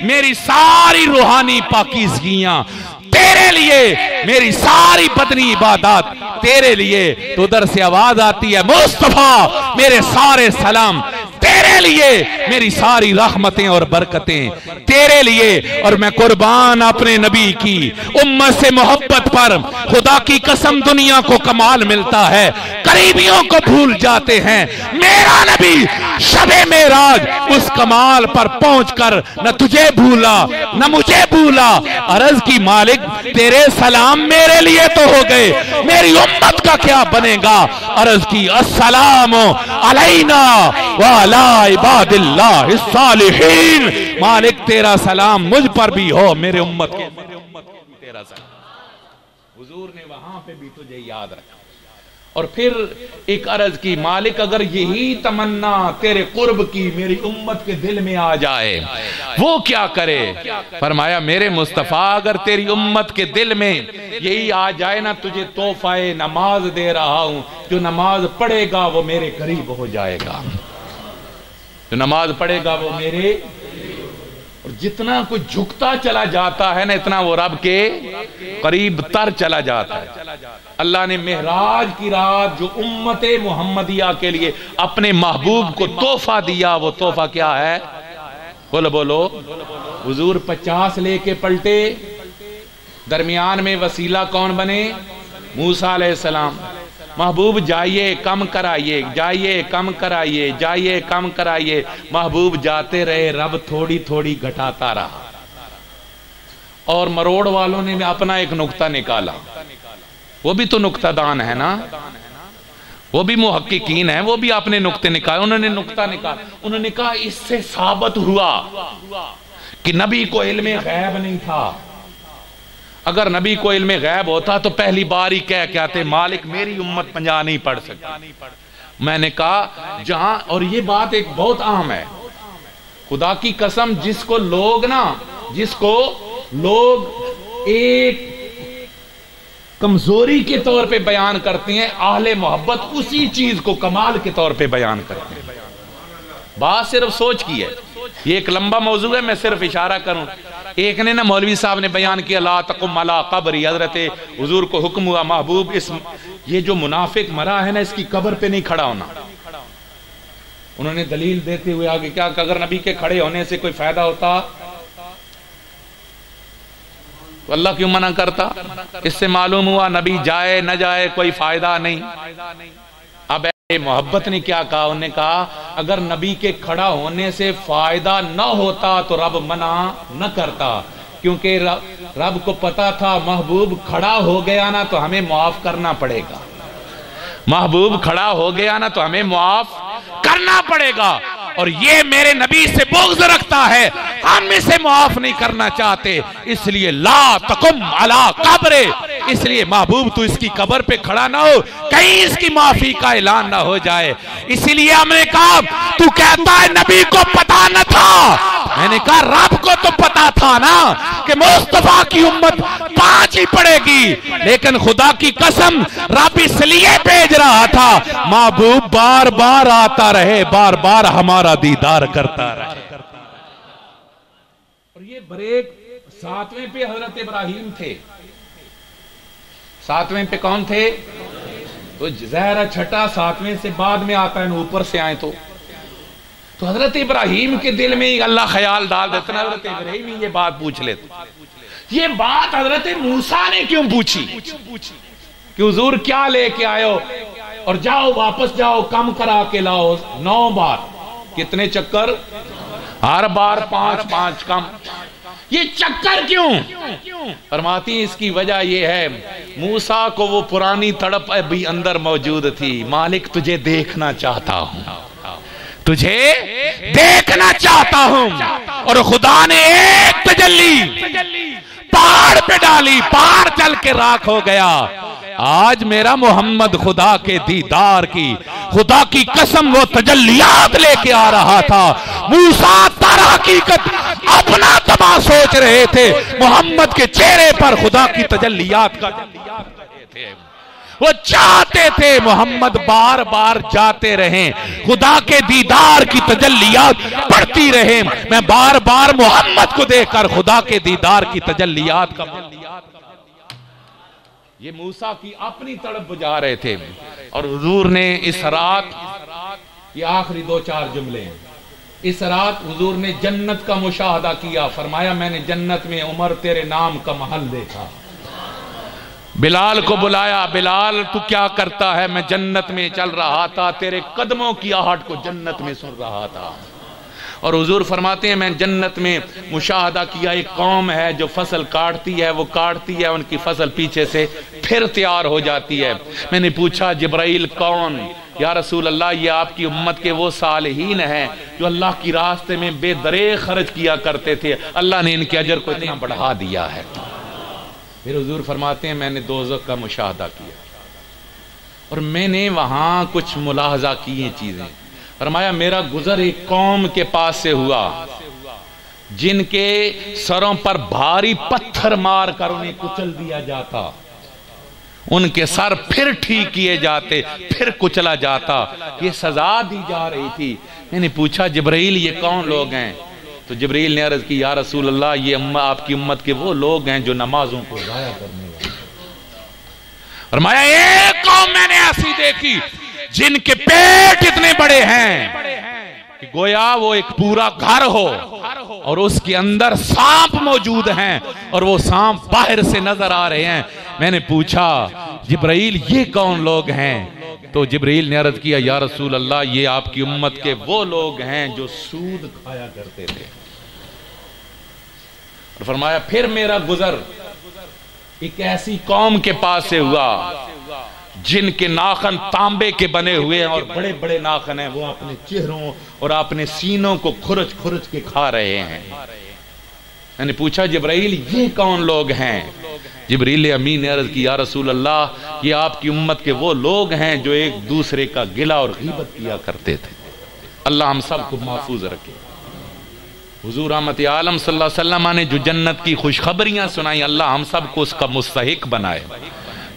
मेरी सारी रूहानी पाकीज़गियां तेरे लिए, मेरी सारी बदनी इबादत तेरे लिए। तो उधर से आवाज आती है, मुस्तफा मेरे सारे सलाम तेरे लिए, मेरी सारी रहमतें और बरकतें तेरे लिए। और मैं कुर्बान अपने नबी की उम्मत से मोहब्बत पर, खुदा की कसम दुनिया को कमाल मिलता है, करीबियों को भूल जाते हैं। मेरा नबी शबे मेराज उस कमाल पर पहुंचकर न तुझे भूला न मुझे भूला। अर्ज की मालिक तेरे सलाम मेरे लिए तो हो गए, मेरी उम्मत का क्या बनेगा? अर्ज की अस्सलामु अलैना व अला इबादिल्लाहिस सालिहीन। मालिक तेरा सलाम मुझ पर भी हो, मेरे उम्मत के तेरा सलाम। हुजूर ने वहां पे भी तुझे याद रखा। और फिर एक अर्ज की, मालिक अगर यही तमन्ना तेरे कुर्ब की मेरी उम्मत के दिल में आ जाए, वो क्या करे? फरमाया, मेरे मुस्तफा अगर तेरी उम्मत के दिल में यही आ जाए ना, तुझे तोहफाए नमाज दे रहा हूं। जो नमाज पढ़ेगा वो मेरे करीब हो जाएगा, जो नमाज पढ़ेगा वो मेरे। और जितना कुछ झुकता चला जाता है ना, इतना वो रब के करीब तर चला जाता है। अल्लाह ने मेहराज की रात जो उम्मते मुहम्मदिया के लिए अपने महबूब को तोहफा दिया, वो तोहफा क्या है? बोलो बोलो। हुजूर 50 लेके पलटे, दरमियान में वसीला कौन बने? मूसा अलैहिस्सलाम। महबूब जाइए कम कराइए, जाइए कम कराइए, जाइए कम कराइए। महबूब जाते रहे, रब थोड़ी थोड़ी घटाता रहा। और मरोड़ वालों ने अपना एक नुक्ता निकाला, वो भी तो नुक्तादान है ना, वो भी मुहक्किकीन है, वो भी अपने नुक्ते निकाले। उन्होंने नुक्ता निकाला, उन्होंने कहा इससे साबित हुआ कि नबी को इल्मे गैब नहीं था। अगर नबी को इल्मे गैब होता तो पहली बार ही कह के आते, मालिक मेरी उम्मत 50 नहीं पढ़ सकती। मैंने कहा जहां, और ये बात एक बहुत आम है, खुदा की कसम, जिसको लोग एक कमजोरी के तौर पे बयान करते हैं, आहले मोहब्बत उसी चीज को कमाल के तौर पे बयान करते हैं। बात सिर्फ सोच की है। ये एक लंबा मौजू है, मैं सिर्फ इशारा करूं। एक ने ना, मौलवी साहब ने बयान किया, ला तकुम अला कब्री। हजरत हुजूर को हुक्म हुआ, महबूब ये जो मुनाफिक मरा है ना, इसकी कब्र पे नहीं खड़ा होना। उन्होंने दलील देते हुए आगे क्या, अगर नबी के खड़े होने से कोई फायदा होता तो अल्लाह क्यों मना करता? इससे मालूम हुआ नबी जाए न जाए कोई फायदा नहीं। अब मोहब्बत ने क्या कहा? उन्होंने कहा अगर नबी के खड़ा होने से फायदा न होता तो रब मना न करता, क्योंकि रब को पता था महबूब खड़ा हो गया ना तो हमें मुआफ करना पड़ेगा, महबूब खड़ा हो गया ना तो हमें मुआफ करना पड़ेगा। और ये मेरे नबी से बुग़्ज़ रखता है, हम इसे माफ नहीं करना चाहते, इसलिए ला तकुम अला कब्रे, इसलिए महबूब तू इसकी कब्र पे खड़ा ना हो, कहीं इसकी माफी का ऐलान ना हो जाए। इसीलिए हमने कहा तू कहता है नबी को पता न था, मैंने कहा रब को तो पता था ना कि मुस्तफा की उम्मत 5 ही पड़ेगी, लेकिन खुदा की कसम रब इसलिए भेज रहा था महबूब बार बार आता रहे, बार बार हमारा दीदार करता रहे। और ये ब्रेक 7वें पे हजरत इब्राहिम थे, 7वें पे कौन थे? तो ज़हरा छठा 7वें से बाद में आता है, ऊपर से आए तो हजरत इब्राहिम के दिल में ही अल्लाह ख्याल डाल देते ना, हजरत इब्राहिम ही ये बात पूछ लेते। ये बात हजरत मूसा ने क्यों पूछी कि हुजूर क्या लेके आयो और जाओ वापस जाओ, कम करा के लाओ। 9 बार, कितने चक्कर? हर बार 5-5 कम। ये चक्कर क्यों? फरमाती इसकी वजह यह है, मूसा को वो पुरानी तड़प अभी अंदर मौजूद थी, मालिक तुझे देखना चाहता हूं, तुझे देखना चाहता हूं। और खुदा ने एक तजल्ली पहाड़ पे डाली, पहाड़ चल के राख हो गया। आज मेरा मोहम्मद खुदा के दीदार की, खुदा की कसम वो तजल्लियात लेके आ रहा था। मूसा तारा हकीकत अपना तबाह सोच रहे थे, मोहम्मद के चेहरे पर खुदा की तजल्लियात का वो चाहते थे मोहम्मद बार बार जाते रहें, खुदा के दीदार की तजल्लियात बढ़ती रहे, मैं बार बार मोहम्मद को देखकर खुदा के दीदार की तजल्लियात का। ये मूसा की अपनी तड़प बुझा रहे थे। और हुजूर ने इस रात, ये आखिरी 2-4 जुमले, इस रात हुजूर ने जन्नत का मुशाहदा किया। फरमाया मैंने जन्नत में उमर तेरे नाम का महल देखा। बिलाल को बुलाया, बिलाल तू क्या करता है? मैं जन्नत में चल रहा था, तेरे कदमों की आहट को जन्नत में सुन रहा था। और हुजूर फरमाते हैं मैं जन्नत में मुशाहदा किया, एक कौम है जो फसल काटती है, वो काटती है, उनकी फसल पीछे से फिर तैयार हो जाती है। मैंने पूछा जिब्राइल कौन? या रसूल अल्लाह ये आपकी उम्मत के वो सालिहीन हैं जो अल्लाह की रास्ते में बेदरेग खर्च किया करते थे, अल्लाह ने इनके अजर को इतना बढ़ा दिया है। फिर हुजूर फरमाते हैं मैंने दोज़ख का मुशाहदा किया और मैंने वहां कुछ मुलाहजा किए चीजें। फरमाया मेरा गुजर एक कौम के पास से हुआ जिनके सरों पर भारी पत्थर मार कर उन्हें कुचल दिया जाता, उनके सर फिर ठीक किए जाते, फिर कुचला जाता, ये सजा दी जा रही थी। मैंने पूछा जिब्राइल ये कौन लोग हैं? तो जिब्राइल ने अर्ज की या रसूल अल्लाह ये आपकी उम्मत के वो लोग हैं जो नमाजों को जाया करने वाले। फरमाया एक कौम मैंने ऐसी देखी जिनके पेट इतने बड़े हैं कि गोया वो एक पूरा घर हो और उसके अंदर सांप मौजूद हैं और वो सांप बाहर से नजर आ रहे हैं। मैंने पूछा जिब्राइल ये कौन लोग हैं? तो जिब्राइल ने अर्ज किया या रसूल अल्लाह ये आपकी उम्मत के वो लोग हैं जो सूद खाया करते थे। और फरमाया फिर मेरा गुजर एक ऐसी कौम के पास से हुआ जिनके नाखन तांबे के बने हुए हैं और बड़े बड़े नाखन हैं, वो अपने चेहरों और अपने सीनों को खुरच खुरच के खा रहे हैं। मैंने पूछा जिब्राइल ये कौन लोग हैं? जिब्रील अमीन ने अर्ज की या रसूल अल्लाह ये आपकी उम्मत के वो लोग हैं जो एक दूसरे का गिला और गीबत किया करते थे। अल्लाह हम सब को महफूज रखे। हुजूर रहमत आलम सल्लल्लाहु अलैहि वसल्लम ने जो जन्नत की खुशखबरियां सुनाई, अल्लाह हम सब को उसका मुस्तहिक बनाए।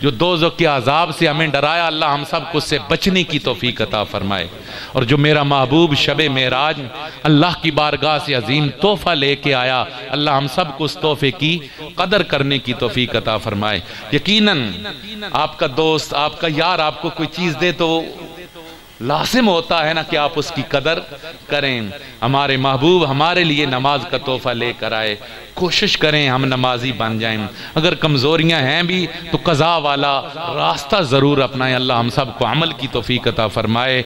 जो दोज़ख के अजाब से हमें डराया, अल्लाह हम सब को उससे बचने की तौफीक अता फरमाए। और जो मेरा महबूब शबे मेराज अल्लाह की बारगाह से अजीम तोहफा लेके आया, अल्लाह हम सब को उस तोहफे की कदर करने की तौफीक अता फरमाए। यकीनन आपका दोस्त, आपका यार आपको कोई चीज़ दे तो लाजिम होता है ना कि आप उसकी कदर करें। हमारे महबूब हमारे लिए नमाज का तोहफा लेकर आए, कोशिश करें हम नमाजी बन जाएं। अगर कमज़ोरियां हैं भी तो कज़ा वाला रास्ता ज़रूर अपनाएं। अल्लाह हम सब को अमल की तौफीक अता फरमाए।